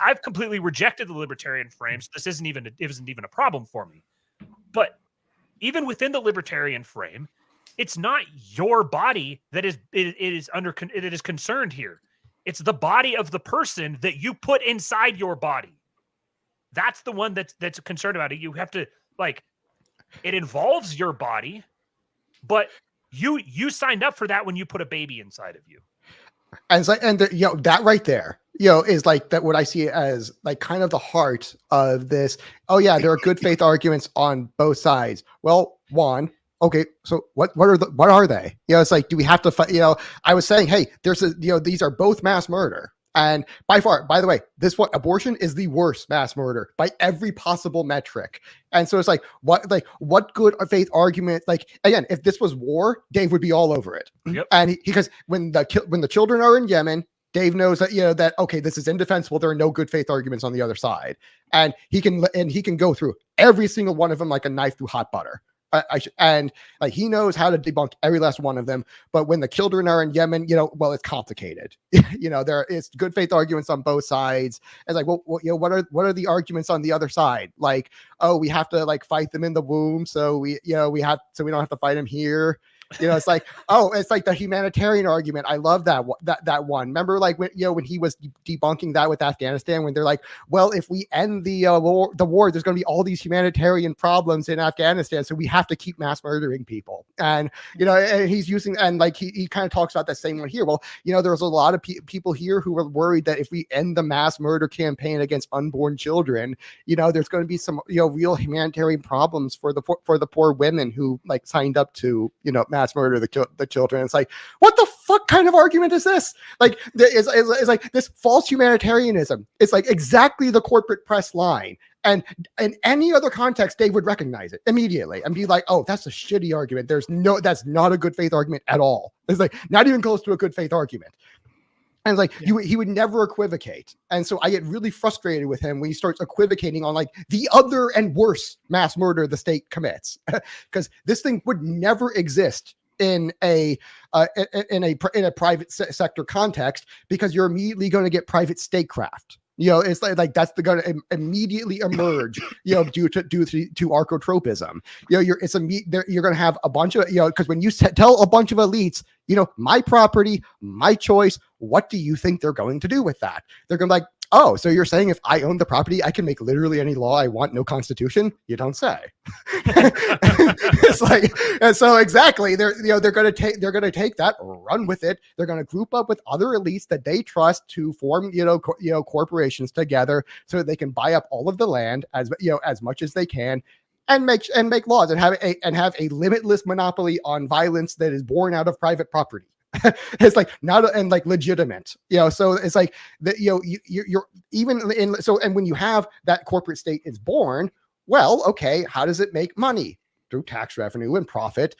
I've completely rejected the libertarian frame, so this isn't even a problem for me. But even within the libertarian frame, it's not your body that is concerned here. It's the body of the person that you put inside your body. That's the one that's concerned about it. You have to, like, it involves your body, but you signed up for that when you put a baby inside of you. And it's like, that right there, is like that. What I see as like kind of the heart of this. Oh yeah, there are good faith arguments on both sides. Well, one, okay, so what are they? It's like, do we have to fight? I was saying, hey, these are both mass murder. And by the way, this one, abortion is the worst mass murder by every possible metric. And so it's like, what good faith argument? Like, again, if this was war, Dave would be all over it. Yep. And because when the children are in Yemen, Dave knows that, that, okay, this is indefensible. There are no good faith arguments on the other side. And he can go through every single one of them like a knife through hot butter. And like, he knows how to debunk every last one of them. But when the children are in Yemen, well, it's complicated. There is good faith arguments on both sides. It's like, well, what are the arguments on the other side? Like, oh, we have to like fight them in the womb, so we don't have to fight them here. It's like, oh, it's like the humanitarian argument. I love that one. Remember, like when he was debunking that with Afghanistan, when they're like, well, if we end the war, there's going to be all these humanitarian problems in Afghanistan, so we have to keep mass murdering people. And and he's using, and like he kind of talks about that same one here. Well, there's a lot of people here who are worried that if we end the mass murder campaign against unborn children, there's going to be some real humanitarian problems for the poor women who like signed up to mass murder the children. It's like, what the fuck kind of argument is this? Like, it's like this false humanitarianism. It's like exactly the corporate press line. And in any other context, they would recognize it immediately and be like, oh, that's a shitty argument. That's not a good faith argument at all. It's like not even close to a good faith argument. And it's like he would never equivocate. And so I get really frustrated with him when he starts equivocating on like the other and worse mass murder the state commits, because this thing would never exist in a private sector context, because you're immediately going to get private statecraft. It's like that's going to immediately emerge, due to archotropism. You're going to have a bunch of, because when you tell a bunch of elites, my property, my choice, what do you think they're going to do with that? They're going to be like, oh, so you're saying if I own the property, I can make literally any law I want, no constitution? You don't say. It's like, and so exactly, they're going to take that, run with it. They're going to group up with other elites that they trust to form, corporations together so that they can buy up all of the land as much as they can, and make laws and have a limitless monopoly on violence that is born out of private property. It's like not and like legitimate, so it's like that, you're even in, so, and when you have that corporate state is born, well, okay, how does it make money? Through tax revenue and profit.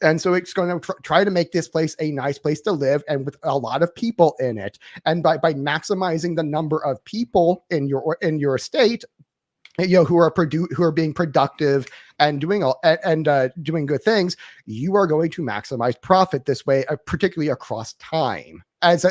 And so it's going to try to make this place a nice place to live, and with a lot of people in it. And by maximizing the number of people in your state, who are being productive and doing doing good things, you are going to maximize profit this way, particularly across time. As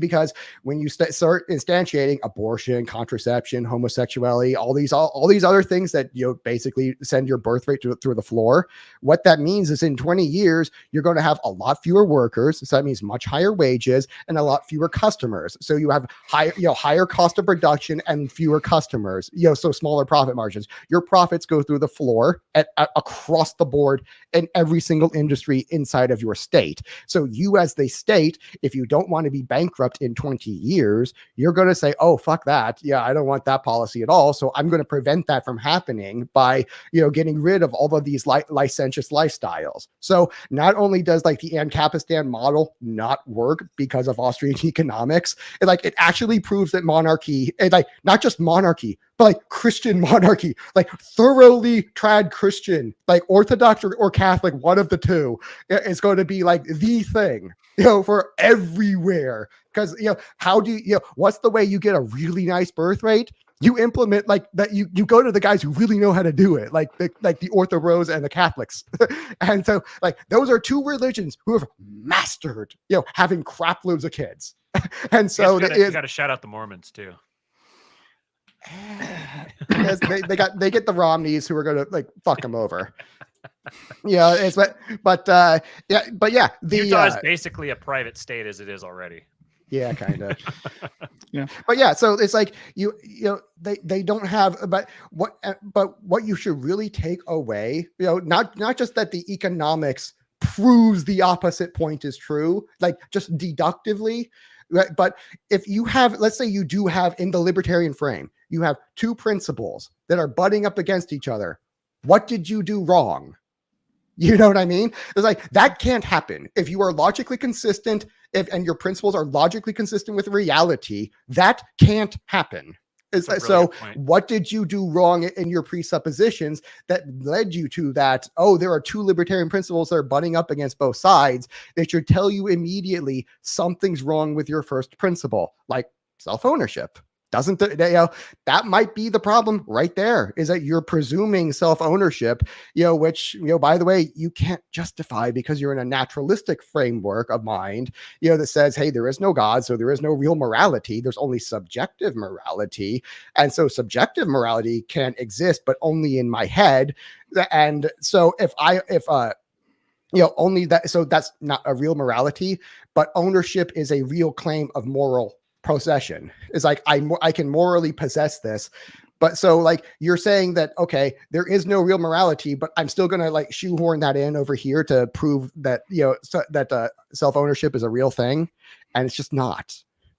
because when you start instantiating abortion, contraception, homosexuality, all these other things that basically send your birth rate through the floor, what that means is in 20 years you're going to have a lot fewer workers, so that means much higher wages and a lot fewer customers. So you have higher cost of production and fewer customers, so smaller profit margins. Your profits go through the floor across the board in every single industry inside of your state. So you, as the state, if you don't want to be bankrupt in 20 years, you're going to say, oh, fuck that. Yeah, I don't want that policy at all. So I'm going to prevent that from happening by, getting rid of all of these licentious lifestyles. So not only does like the Ancapistan model not work because of Austrian economics, it actually proves that monarchy, not just monarchy, but like Christian monarchy, like thoroughly trad Christian, like Orthodox or Catholic, one of the two, is going to be like the thing, for everywhere. Because, how do what's the way you get a really nice birth rate? You implement like that. You go to the guys who really know how to do it, like the Orthodox and the Catholics. And so like those are two religions who have mastered, having crap loads of kids. And so you got to shout out the Mormons too. they get the Romneys who are gonna like fuck them over. Utah is basically a private state as it is already. Yeah, kind of. Yeah, but yeah, so it's like they don't have, but what you should really take away, not just that the economics proves the opposite point is true, like just deductively. Right? But if you have, let's say you do have in the libertarian frame, you have two principles that are butting up against each other. What did you do wrong? You know what I mean? It's like that can't happen. If you are logically consistent, and your principles are logically consistent with reality, that can't happen. So what did you do wrong in your presuppositions that led you to that? Oh, there are two libertarian principles that are butting up against both sides. That should tell you immediately something's wrong with your first principle, like self-ownership. That might be the problem right there, is that you're presuming self-ownership, which, by the way, you can't justify because you're in a naturalistic framework of mind, that says, hey, there is no God, so there is no real morality. There's only subjective morality. And so subjective morality can exist, but only in my head. And so if only that. So that's not a real morality, but ownership is a real claim of moral possession. It's like, I can morally possess this. But so like you're saying that, okay, there is no real morality, but I'm still going to like shoehorn that in over here to prove that, that self-ownership is a real thing. And it's just not.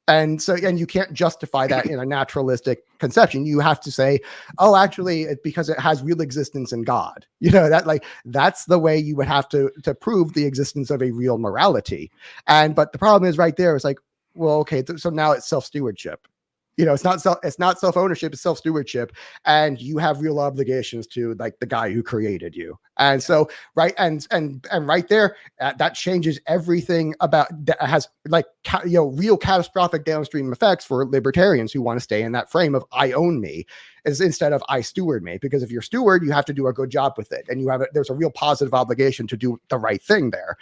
And so, and you can't justify that in a naturalistic conception. You have to say, oh, actually, because it has real existence in God. That's the way you would have to prove the existence of a real morality. But the problem is right there. It's like, well, okay, so now it's self-stewardship. It's not self-ownership, it's self-stewardship, and you have real obligations to like the guy who created you. And so right and right there, that changes everything about that. Has like real catastrophic downstream effects for libertarians who want to stay in that frame of I own me, instead of I steward me. Because if you're steward, you have to do a good job with it, and there's a real positive obligation to do the right thing there,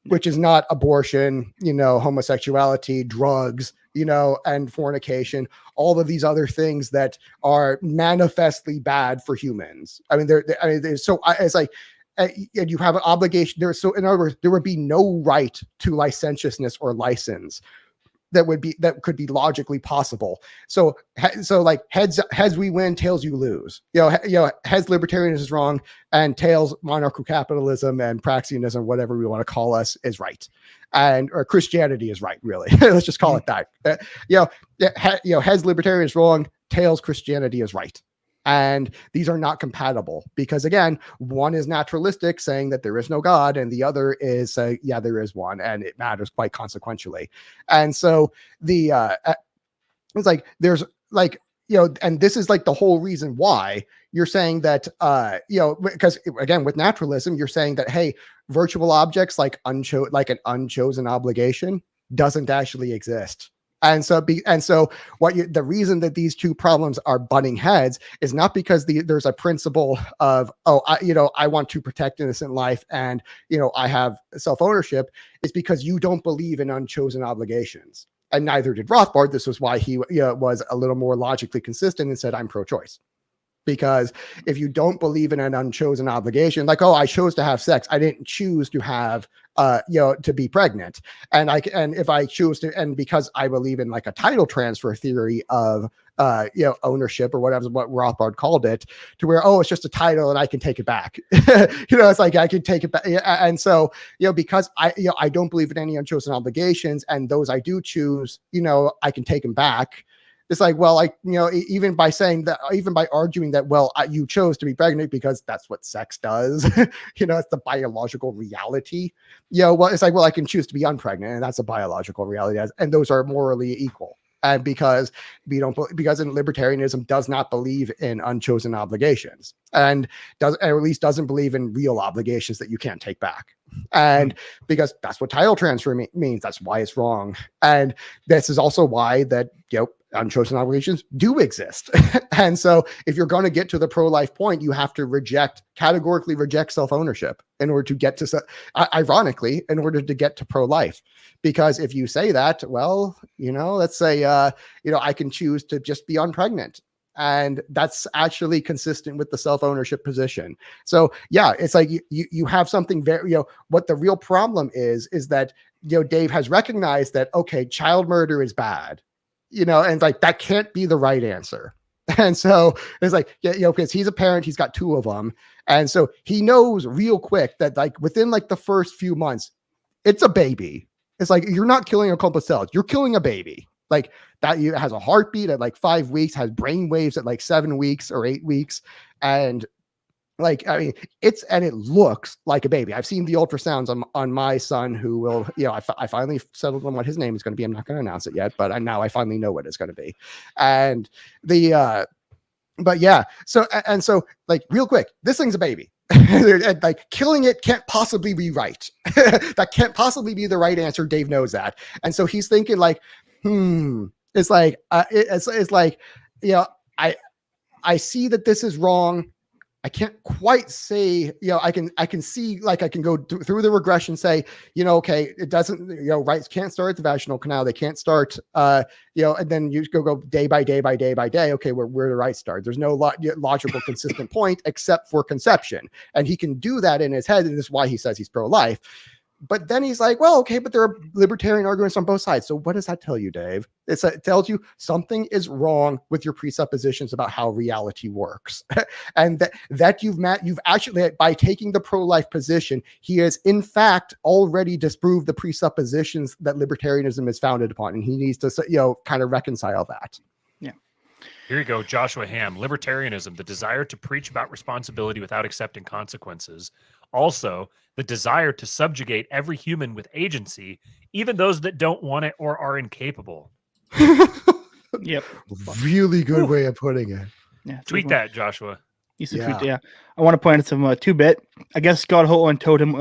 which is not abortion, homosexuality, drugs, and fornication, all of these other things that are manifestly bad for humans. I mean, it's like, and you have an obligation there. So in other words, there would be no right to licentiousness or license that could be logically possible. So like heads we win, tails you lose. Heads libertarianism is wrong, and tails monarcho-capitalism and praxianism, whatever we want to call us, is right. Or Christianity is right, really. Let's just call it that. Heads libertarian is wrong, tails Christianity is right. And these are not compatible because, again, one is naturalistic, saying that there is no God, and the other is, there is one, and it matters quite consequentially. And so it's like there's like, and this is like the whole reason why you're saying that, because again, with naturalism, you're saying that, hey, virtual objects like an unchosen obligation doesn't actually exist. And so the reason that these two problems are butting heads is not because there's a principle of, I want to protect innocent life and, I have self-ownership. It's because you don't believe in unchosen obligations. And neither did Rothbard. This was why he was a little more logically consistent and said, I'm pro-choice. Because if you don't believe in an unchosen obligation, like, oh, I chose to have sex, I didn't choose to have, to be pregnant, and if I choose to, and because I believe in like a title transfer theory of, ownership or whatever, what Rothbard called it, to where, oh, it's just a title and I can take it back. It's like I can take it back, and so because I don't believe in any unchosen obligations, and those I do choose, I can take them back. It's like, well, even by saying that, even by arguing that, well, you chose to be pregnant because that's what sex does, it's the biological reality. Well, it's like, well, I can choose to be unpregnant, and that's a biological reality, and those are morally equal. And because in libertarianism does not believe in unchosen obligations, and at least doesn't believe in real obligations that you can't take back. And because that's what title transfer means, that's why it's wrong. And this is also why that, unchosen obligations do exist. And so if you're going to get to the pro-life point, you have to categorically reject self-ownership in order to get to, ironically, in order to get to pro-life. Because if you say that, well, let's say, I can choose to just be unpregnant. And that's actually consistent with the self-ownership position. So yeah, it's like you have something very, what the real problem is that, Dave has recognized that, okay, child murder is bad. And like, that can't be the right answer. And so it's like, because he's a parent, he's got two of them. And so he knows real quick that like within like the first few months, it's a baby. It's like, you're not killing a couple of cells, you're killing a baby. Like that has a heartbeat at like 5 weeks, has brain waves at like 7 weeks or 8 weeks. And like, I mean, it looks like a baby. I've seen the ultrasounds on my son, who will, I finally settled on what his name is going to be. I'm not going to announce it yet, but now I finally know what it's going to be. And but yeah, so like real quick, this thing's a baby. Like killing it can't possibly be right. That can't possibly be the right answer. Dave knows that. And so he's thinking like, it's like, it's like, I see that this is wrong. I can't quite say, I can see, like, I can go through the regression, say, okay, it doesn't, rights can't start at the vaginal canal. They can't start, and then you go day by day by day by day. Okay, where the rights start. There's no logical, consistent point except for conception. And he can do that in his head. And this is why he says he's pro-life. But then he's like, well, okay, but there are libertarian arguments on both sides. So what does that tell you, Dave? It tells you something is wrong with your presuppositions about how reality works. And that you've actually, by taking the pro-life position, he has in fact already disproved the presuppositions that libertarianism is founded upon. And he needs to, kind of reconcile that. Here you go, Joshua Hamm. Libertarianism, the desire to preach about responsibility without accepting consequences. Also, the desire to subjugate every human with agency, even those that don't want it or are incapable. Yep. Really good way of putting it. Yeah. Tweet that, Joshua. Yeah. I want to point out some 2-bit. I guess Scott Holton told him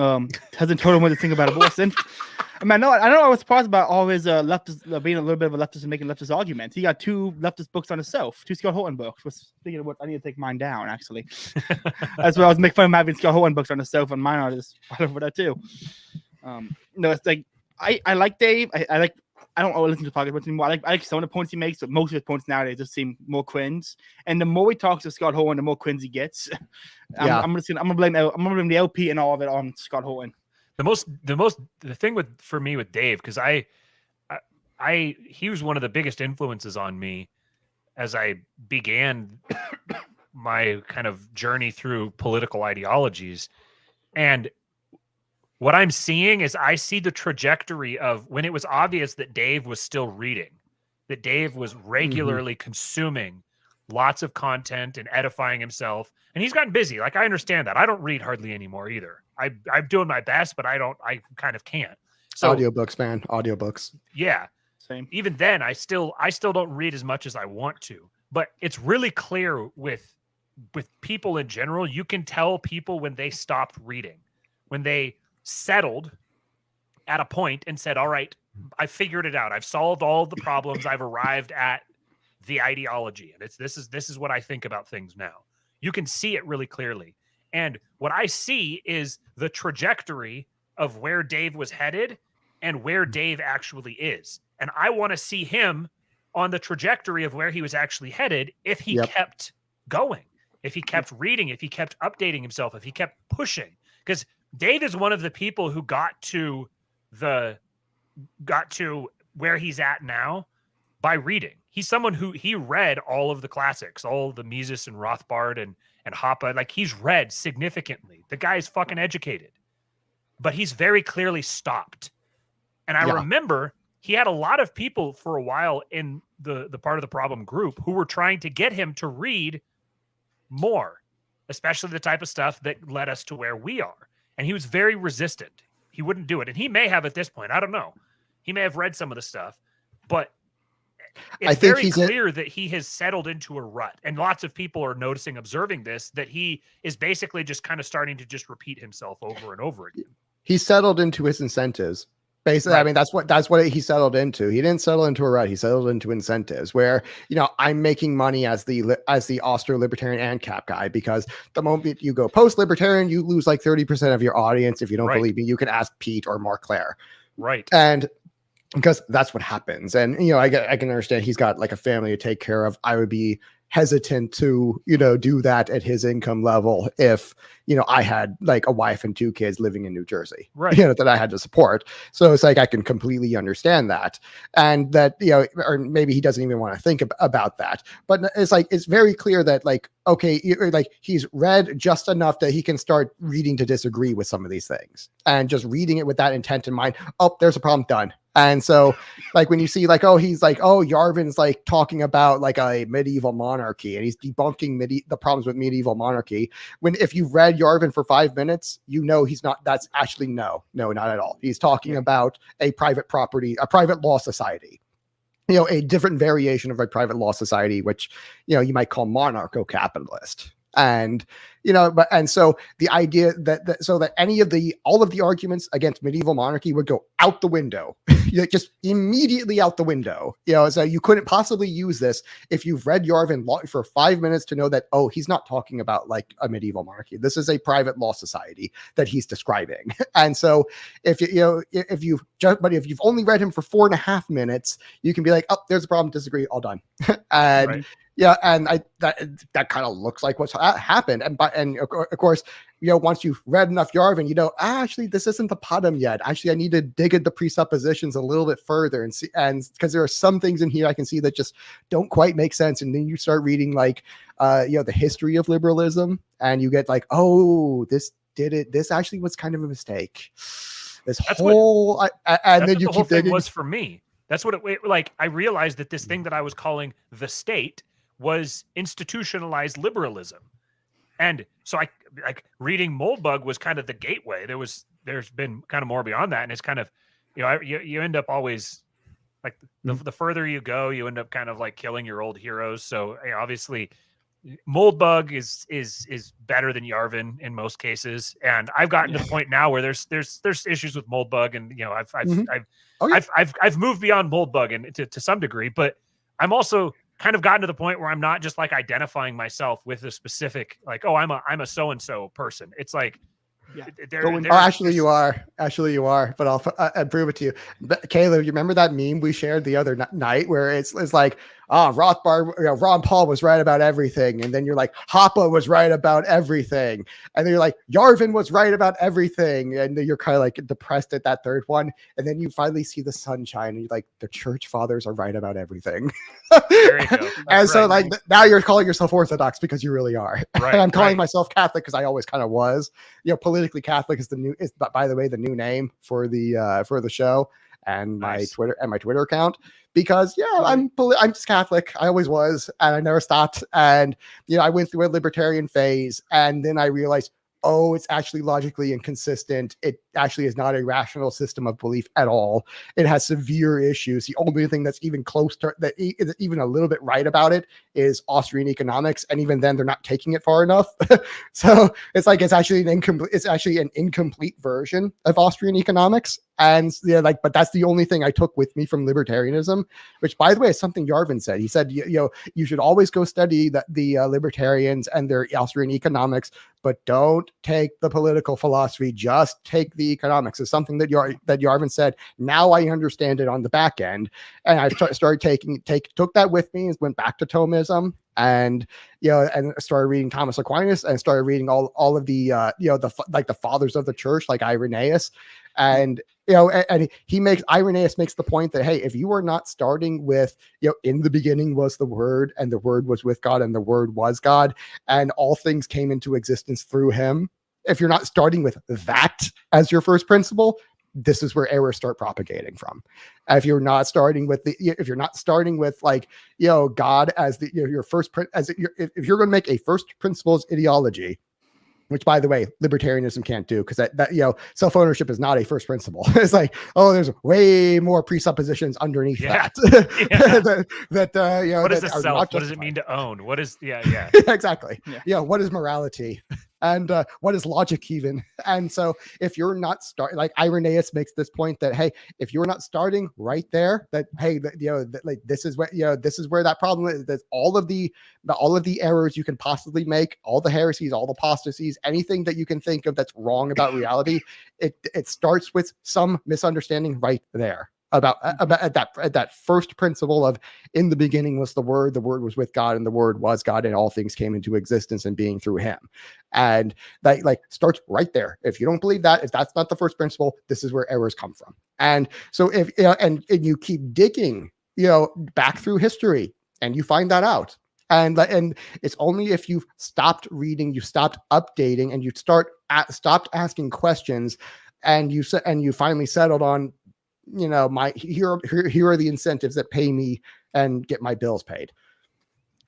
hasn't told him what to think about abortion. I mean, I know I was surprised about all his leftist being a little bit of a leftist and making leftist arguments. He got 2 leftist books on himself, 2 Scott Holton books. Speaking of what, I need to take mine down, actually. That's why I was making fun of him having Scott Holton books on himself, and mine are just all over that too. It's like I like Dave. I don't listen to podcast anymore. I like some of the points he makes, but most of his points nowadays just seem more cringe. And the more he talks to Scott Holton, the more cringe he gets. I'm gonna blame the LP and all of it on Scott Holton. The thing for me with Dave, because he was one of the biggest influences on me as I began my kind of journey through political ideologies. And what I'm seeing is I see the trajectory of when it was obvious that Dave was still reading, that Dave was regularly consuming lots of content and edifying himself. And he's gotten busy. Like, I understand that. I don't read hardly anymore either. I'm doing my best, but I kind of can't. So audiobooks, man. Audiobooks. Yeah. Same. Even then, I still don't read as much as I want to. But it's really clear with people in general. You can tell people when they stopped reading, when they settled at a point and said, all right, I figured it out. I've solved all the problems. I've arrived at the ideology. And this is what I think about things now. You can see it really clearly. And what I see is the trajectory of where Dave was headed and where Dave actually is. And I want to see him on the trajectory of where he was actually headed if he kept going, if he kept reading, if he kept updating himself, if he kept pushing. Because Dave is one of the people who got to where he's at now by reading. He's someone who he read all of the classics, all the Mises and Rothbard and Hoppe. Like, he's read significantly. The guy's fucking educated, but he's very clearly stopped. And I remember he had a lot of people for a while in the part of the problem group who were trying to get him to read more, especially the type of stuff that led us to where we are. And he was very resistant. He wouldn't do it. And he may have at this point. I don't know. He may have read some of the stuff, but it's very clear that he has settled into a rut. And lots of people are noticing, observing this, that he is basically just kind of starting to just repeat himself over and over again. He settled into his incentives. Basically, right. I mean, that's what he settled into. He didn't settle into a rut. He settled into incentives where, I'm making money as the Austro-Libertarian and cap guy, because the moment you go post-libertarian, you lose like 30% of your audience. If you don't believe me, you can ask Pete or Mark Claire. Right. And because that's what happens. And, I can understand he's got like a family to take care of. I would be hesitant to, do that at his income level if, I had like a wife and 2 kids living in New Jersey, right? That I had to support. So it's like, I can completely understand that. And that, or maybe he doesn't even want to think about that. But it's like, it's very clear that like, okay, like he's read just enough that he can start reading to disagree with some of these things and just reading it with that intent in mind. Oh, there's a problem, done. And so like when you see like, he's like, Yarvin's like talking about like a medieval monarchy and he's debunking the problems with medieval monarchy. When if you've read Yarvin for 5 minutes, he's not, that's actually no, not at all. He's talking about a private property, a private law society, a different variation of a private law society, which, you might call monarcho-capitalist. And so the idea that all of the arguments against medieval monarchy would go out the window, just immediately out the window. So you couldn't possibly use this if you've read Yarvin for 5 minutes to know that, oh, he's not talking about like a medieval monarchy. This is a private law society that he's describing. And so if you've only read him for 4.5 minutes, you can be like, oh, there's a problem, disagree, all done. And Right. yeah, and that kind of looks like what's happened. And of course, once you've read enough Yarvin, actually this isn't the bottom yet. Actually, I need to dig into presuppositions a little bit further and see, and because there are some things in here I can see that just don't quite make sense. And then you start reading like the history of liberalism, and you get like, oh, this actually was kind of a mistake. And then you keep digging. Was for me. That's what it like. I realized that this thing that I was calling the state was institutionalized liberalism. And so I like reading Moldbug was kind of the gateway. There's been kind of more beyond that. And it's kind of, you end up always like the further you go, you end up kind of like killing your old heroes. So obviously Moldbug is better than Yarvin in most cases. And I've gotten to the point now where there's issues with Moldbug, and I've moved beyond Moldbug and to some degree, but I'm also kind of gotten to the point where I'm not just like identifying myself with a specific, like, oh, I'm a so-and-so person. It's like, actually you are, but I'll prove it to you. But Caleb, you remember that meme we shared the other night where it's like, Rothbard, Ron Paul was right about everything. And then you're like, Hoppe was right about everything. And then you're like, Yarvin was right about everything. And then you're kind of like depressed at that third one. And then you finally see the sunshine and you're like, the church fathers are right about everything. There you go. And so now you're calling yourself Orthodox because you really are. Right, and I'm calling myself Catholic because I always kind of was. Politically Catholic is by the way, the new name for the show and my Twitter account, because I'm just Catholic. I always was, and I never stopped. And I went through a libertarian phase, and then I realized, oh, it's actually logically inconsistent. It actually is not a rational system of belief at all. It has severe issues. The only thing that's even close to that is even a little bit right about it is Austrian economics, and even then they're not taking it far enough. So it's actually an incomplete version of Austrian economics. And but that's the only thing I took with me from libertarianism, which, by the way, is something Yarvin said. He said, you should always go study the libertarians and their Austrian economics, but don't take the political philosophy. Just take the economics. It's something that Yarvin said. Now I understand it on the back end, and I started took that with me and went back to Thomism. And and started reading Thomas Aquinas, and started reading all of the the fathers of the church, like Irenaeus. And Irenaeus makes the point that, hey, if you are not starting with in the beginning was the Word, and the Word was with God, and the Word was God, and all things came into existence through him, if you're not starting with that as your first principle, this is where errors start propagating from. If you're not starting with God as your first if you're going to make a first principles ideology, which, by the way, libertarianism can't do, because that self-ownership is not a first principle. It's like, oh, there's way more presuppositions underneath that. What is a self? What does it mean to own? What is exactly. What is morality? And what is logic even? And so if you're not starting, like Irenaeus makes this point that, hey, if you're not starting right there, that, hey, this is where that problem is. That all of the errors you can possibly make, all the heresies, all the apostasies, anything that you can think of that's wrong about reality, it starts with some misunderstanding right there. About that first principle of in the beginning was the Word was with God, and the Word was God, and all things came into existence and being through him. And that starts right there. If you don't believe that, if that's not the first principle, this is where errors come from. And so if and you keep digging back through history, and you find that out. And it's only if you've stopped reading, you stopped updating, and you stopped asking questions, and you finally settled on, here are the incentives that pay me and get my bills paid.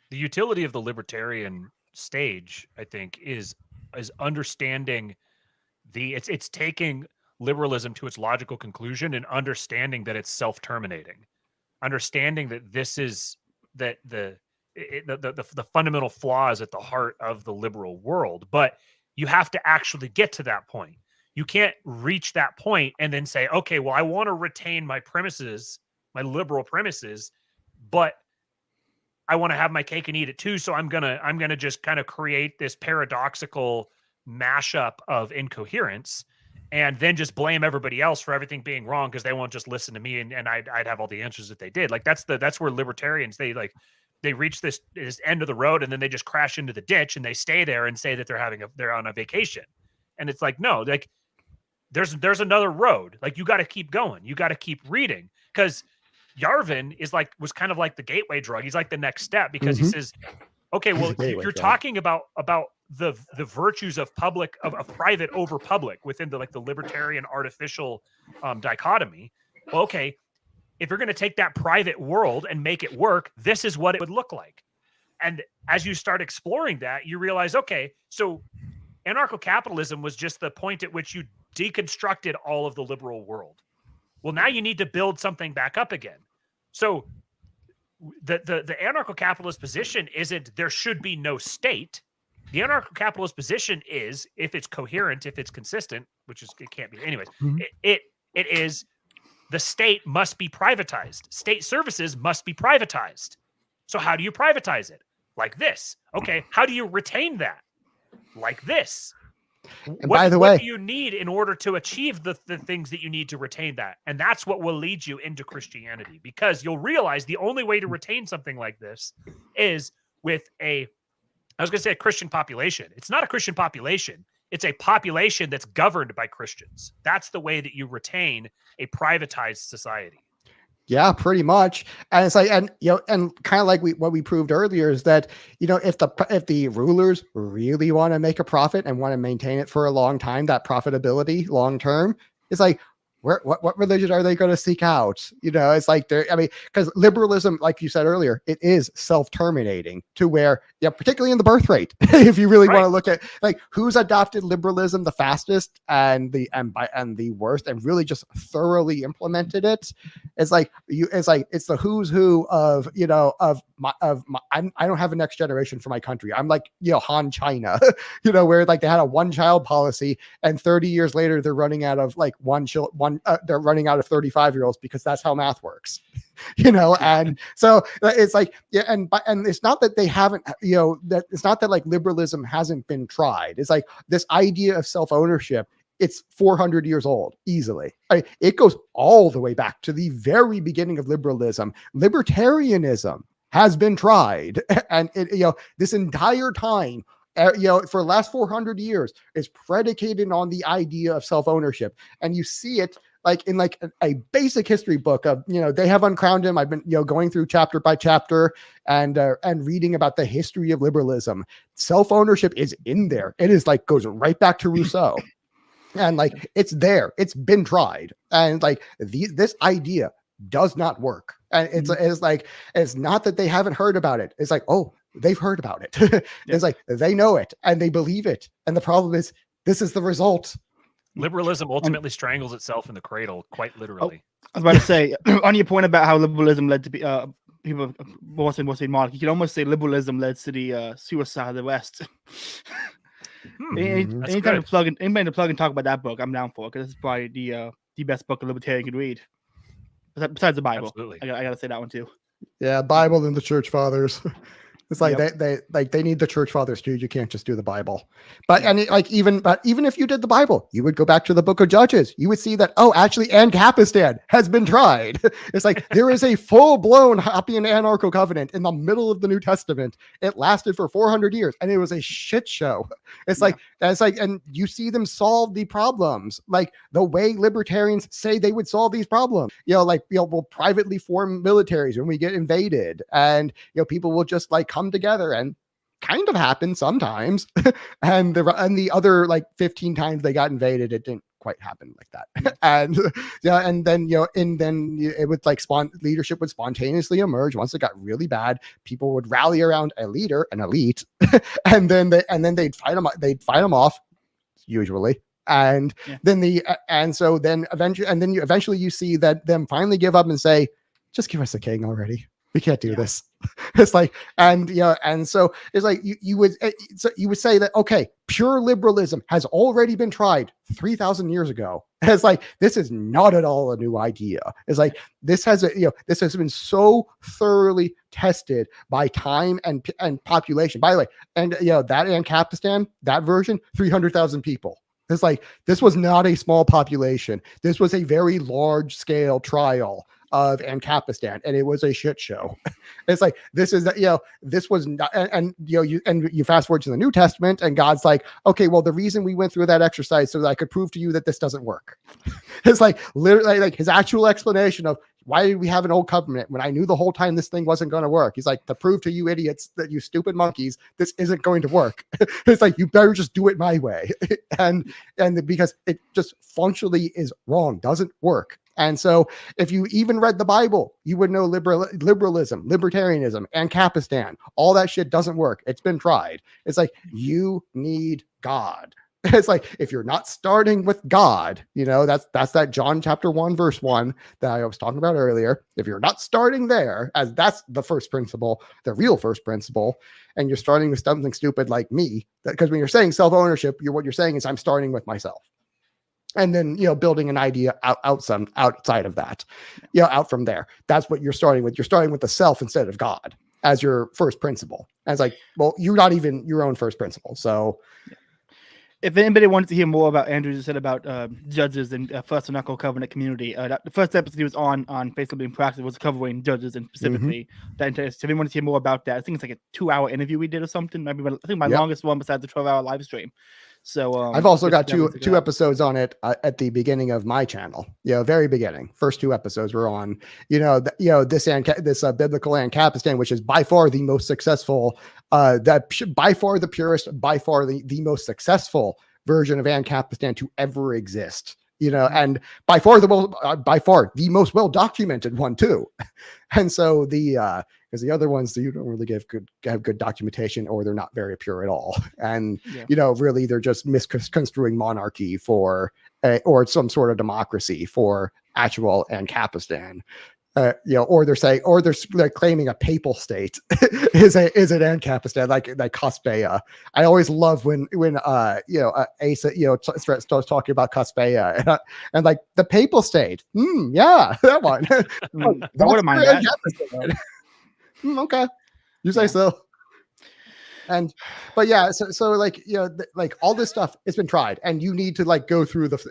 The utility of the libertarian stage, I think, is understanding it's taking liberalism to its logical conclusion and understanding that it's self-terminating, understanding that this is that the fundamental flaws at the heart of the liberal world. But you have to actually get to that point. You can't reach that point and then say, okay, well, I want to retain my premises, my liberal premises, but I want to have my cake and eat it too. So I'm gonna just kind of create this paradoxical mashup of incoherence, and then just blame everybody else for everything being wrong because they won't just listen to me, and I'd have all the answers if they did. Like that's where libertarians they reach this end of the road, and then they just crash into the ditch and they stay there and say that they're on a vacation. And it's like, no, like there's another road. Like you got to keep going. You got to keep reading, because Yarvin was kind of like the gateway drug. He's like the next step, because he says, okay, well, you're talking about the virtues of private over public within the libertarian artificial dichotomy. Well, okay, if you're going to take that private world and make it work, this is what it would look like. And as you start exploring that, you realize, okay, so anarcho-capitalism was just the point at which you deconstructed all of the liberal world. Well, now you need to build something back up again. So the anarcho-capitalist position isn't there should be no state. The anarcho-capitalist position is, if it's coherent, if it's consistent, which is it can't be anyways, it is the state must be privatized. State services must be privatized. So how do you privatize it? Like this. Okay, how do you retain that? Like this. And by the way, what do you need in order to achieve the things that you need to retain that? And that's what will lead you into Christianity, because you'll realize the only way to retain something like this is with a Christian population. It's not a Christian population. It's a population that's governed by Christians. That's the way that you retain a privatized society. Yeah, pretty much. And it's like, and kind of like what we proved earlier is that, if the rulers really want to make a profit and want to maintain it for a long time, that profitability long term, it's like, what religion are they going to seek out? It's like because liberalism, like you said earlier, it is self-terminating to where, particularly in the birth rate, if you really want to look at like who's adopted liberalism the fastest and the worst and really just thoroughly implemented it. It's the who's who of, I don't have a next generation for my country. I'm like, Han China, where like they had a one child policy and 30 years later, they're running out of like they're running out of 35-year-olds because that's how math works, and so it's like, and it's not that they haven't, that it's not that like liberalism hasn't been tried. It's like this idea of self-ownership, it's 400 years old easily. It goes all the way back to the very beginning of liberalism. Libertarianism has been tried, and this entire time, for the last 400 years, is predicated on the idea of self-ownership. And you see it like in like a basic history book of, they have uncrowned him. I've been, going through chapter by chapter and reading about the history of liberalism. Self-ownership is in there. It is like, goes right back to Rousseau. And like, it's there, it's been tried. And like this idea does not work. And it's like, it's not that they haven't heard about it. It's like, oh, they've heard about it. It's like, they know it and they believe it. And the problem is, this is the result. Liberalism ultimately strangles itself in the cradle, quite literally. I was about to say, on your point about how liberalism led to be people more say monarchy, you can almost say liberalism led to the suicide of the West. Anytime to plug and talk about that book, I'm down for it, because it's probably the best book a libertarian could read, besides the Bible. Absolutely. I gotta say that one too. Yeah, Bible and the Church Fathers. It's like they need the Church Fathers too. You can't just do the Bible. But even if you did the Bible, you would go back to the Book of Judges. You would see that, actually Ancapistan has been tried. It's like there is a full-blown Hoppian anarcho covenant in the middle of the New Testament. It lasted for 400 years and it was a shit show. It's like, and you see them solve the problems like the way libertarians say they would solve these problems. We'll privately form militaries when we get invaded, and people will just like come together, and kind of happen sometimes. and the other like 15 times they got invaded, it didn't quite happen like that. And then it would like leadership would spontaneously emerge. Once it got really bad, people would rally around a leader, an elite, and then they'd fight them off usually. And then eventually you see that them finally give up and say, just give us a king already. We can't do this. It's like, and and so it's like you would say that, okay, pure liberalism has already been tried 3,000 years ago. It's like, this is not at all a new idea. It's like, this has this has been so thoroughly tested by time and population. By the way, and that Ancapistan, that version, 300,000 people. It's like, this was not a small population. This was a very large scale trial of Ancapistan, and it was a shit show. It's like, this is this was not, and you fast forward to the New Testament, and God's like, okay, well, the reason we went through that exercise so that I could prove to you that this doesn't work. It's like, literally, like his actual explanation of why did we have an old covenant when I knew the whole time this thing wasn't going to work. He's like, to prove to you idiots, that you stupid monkeys, this isn't going to work. It's like, you better just do it my way. and because it just functionally is wrong, doesn't work. And so if you even read the Bible, you would know liberalism, libertarianism, Ancapistan, all that shit doesn't work. It's been tried. It's like, you need God. It's like, if you're not starting with God, that's that John chapter 1, verse 1 that I was talking about earlier. If you're not starting there, as that's the first principle, the real first principle, and you're starting with something stupid like me, because when you're saying self-ownership, what you're saying is I'm starting with myself. And then, building an idea outside of that, out from there. That's what you're starting with. You're starting with the self instead of God as your first principle. And it's like, well, you're not even your own first principle. So if anybody wants to hear more about Andrew just said about judges and First and Knuckle Covenant community, the first episode he was on Facebook Being Practice was covering judges and specifically that interest. So if anyone wants to hear more about that, I think it's like a 2-hour interview we did or something. I think my longest one besides the 12-hour live stream. So I've also got two episodes on it at the beginning of my channel. Very beginning. First 2 episodes were on this biblical Ancapistan, which is by far the most successful, by far the purest, by far the most successful version of Ancapistan to ever exist. And by far the most well documented one too. And so because the other ones, you don't really have good documentation, or they're not very pure at all. And really they're just misconstruing monarchy for or some sort of democracy for actual Ancapistan. Or they're claiming a papal state is an Ancapistan, like Cospeia. I always love when Asa starts talking about Cospeia and like the papal state. Yeah, that one. I wouldn't mind that. Okay, you say so. But yeah, so like like all this stuff, it's been tried, and you need to go through just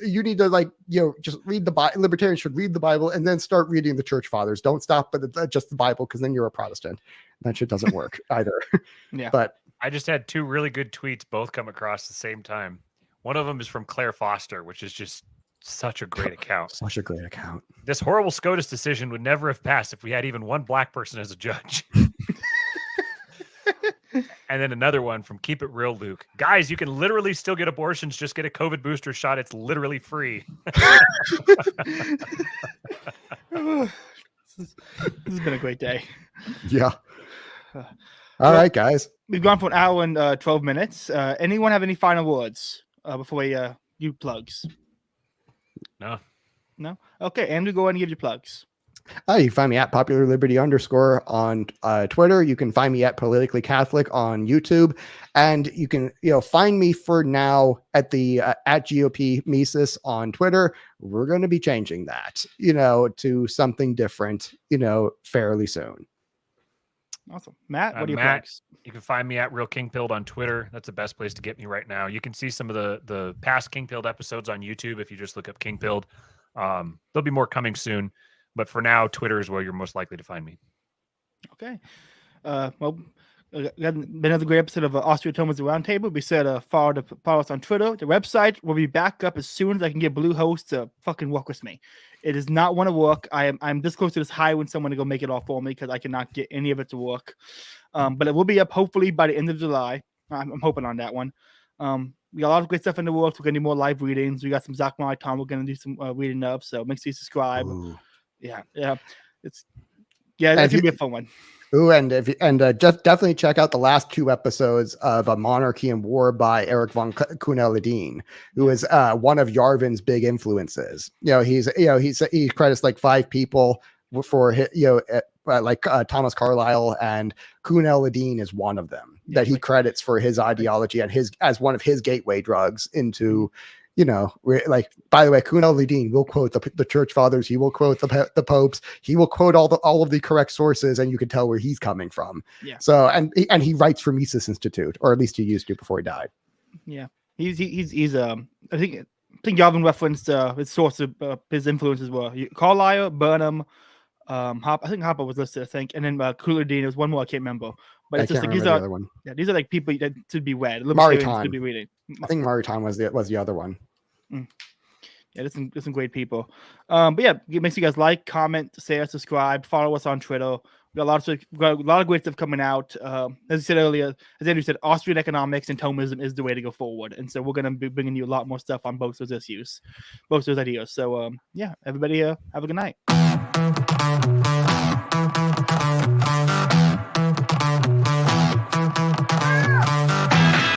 read the Bible. Libertarians should read the Bible and then start reading the Church Fathers. Don't stop at just the Bible, because then you're a Protestant. That shit doesn't work either. Yeah, but I just had 2 really good tweets, both come across the same time. One of them is from Claire Foster, which is just such a great account. Such a great account. This horrible SCOTUS decision would never have passed if we had even one black person as a judge. And then another one from Keep It Real Luke. Guys, you can literally still get abortions. Just get a COVID booster shot. It's literally free. This has been a great day. Yeah. All right, guys. We've gone for an hour and 12 minutes. Anyone have any final words before we do plugs? No? Okay, Andrew, go ahead and give your plugs. You can find me at Popular Liberty _ on Twitter. You can find me at Politically Catholic on YouTube, and you can find me for now at the at GOP Mises on Twitter. We're going to be changing that to something different fairly soon. Awesome. Matt, what are your Matt, plugs? You can find me at Real King Pilled on Twitter. That's the best place to get me right now. You can see some of the past King Pilled episodes on YouTube if you just look up King Pilled. There'll be more coming soon. But for now, Twitter is where you're most likely to find me. Okay. Well, another great episode of Austro-Thomism Roundtable. We said follow us on Twitter. The website will be back up as soon as I can get Bluehost to fucking work with me. It does not want to work. I'm this close to this high when someone to go make it all for me, because I cannot get any of it to work. But it will be up hopefully by the end of July. I'm hoping on that one. We got a lot of great stuff in the works. We're going to do more live readings. We got some Zach Tom we're going to do some reading of. So make sure you subscribe. Ooh. Yeah. It's going to be a fun one. Ooh, and just definitely check out the last 2 episodes of A Monarchy and War by Eric von Kuhnel-Ledeen, who is one of Yarvin's big influences. He credits like 5 people for Thomas Carlyle, and Kuhn el-Ladin is one of them that he credits for his ideology and his as one of his gateway drugs into, by the way, Kuhn el-Ladin will quote the church fathers, he will quote the popes, he will quote all of the correct sources, and you can tell where he's coming from. Yeah. So and he writes for Mises Institute, or at least he used to before he died. Yeah, he's I think Galvin referenced his source of his influences were Carlyle, Burnham, I think Harper was listed, I think, and then Coolerdine. There's one more I can't remember, but it's just like these are the other one. Yeah, these are like people that should be read. Maritain should be reading. I think Maritain was the other one. Yeah, there's some great people. But yeah, make sure you guys like, comment, share, subscribe, follow us on Twitter. We got a lot of great stuff coming out. As I said earlier, as Andrew said, Austrian economics and Thomism is the way to go forward, and so we're going to be bringing you a lot more stuff on both those issues, both those ideas. So yeah, everybody, have a good night.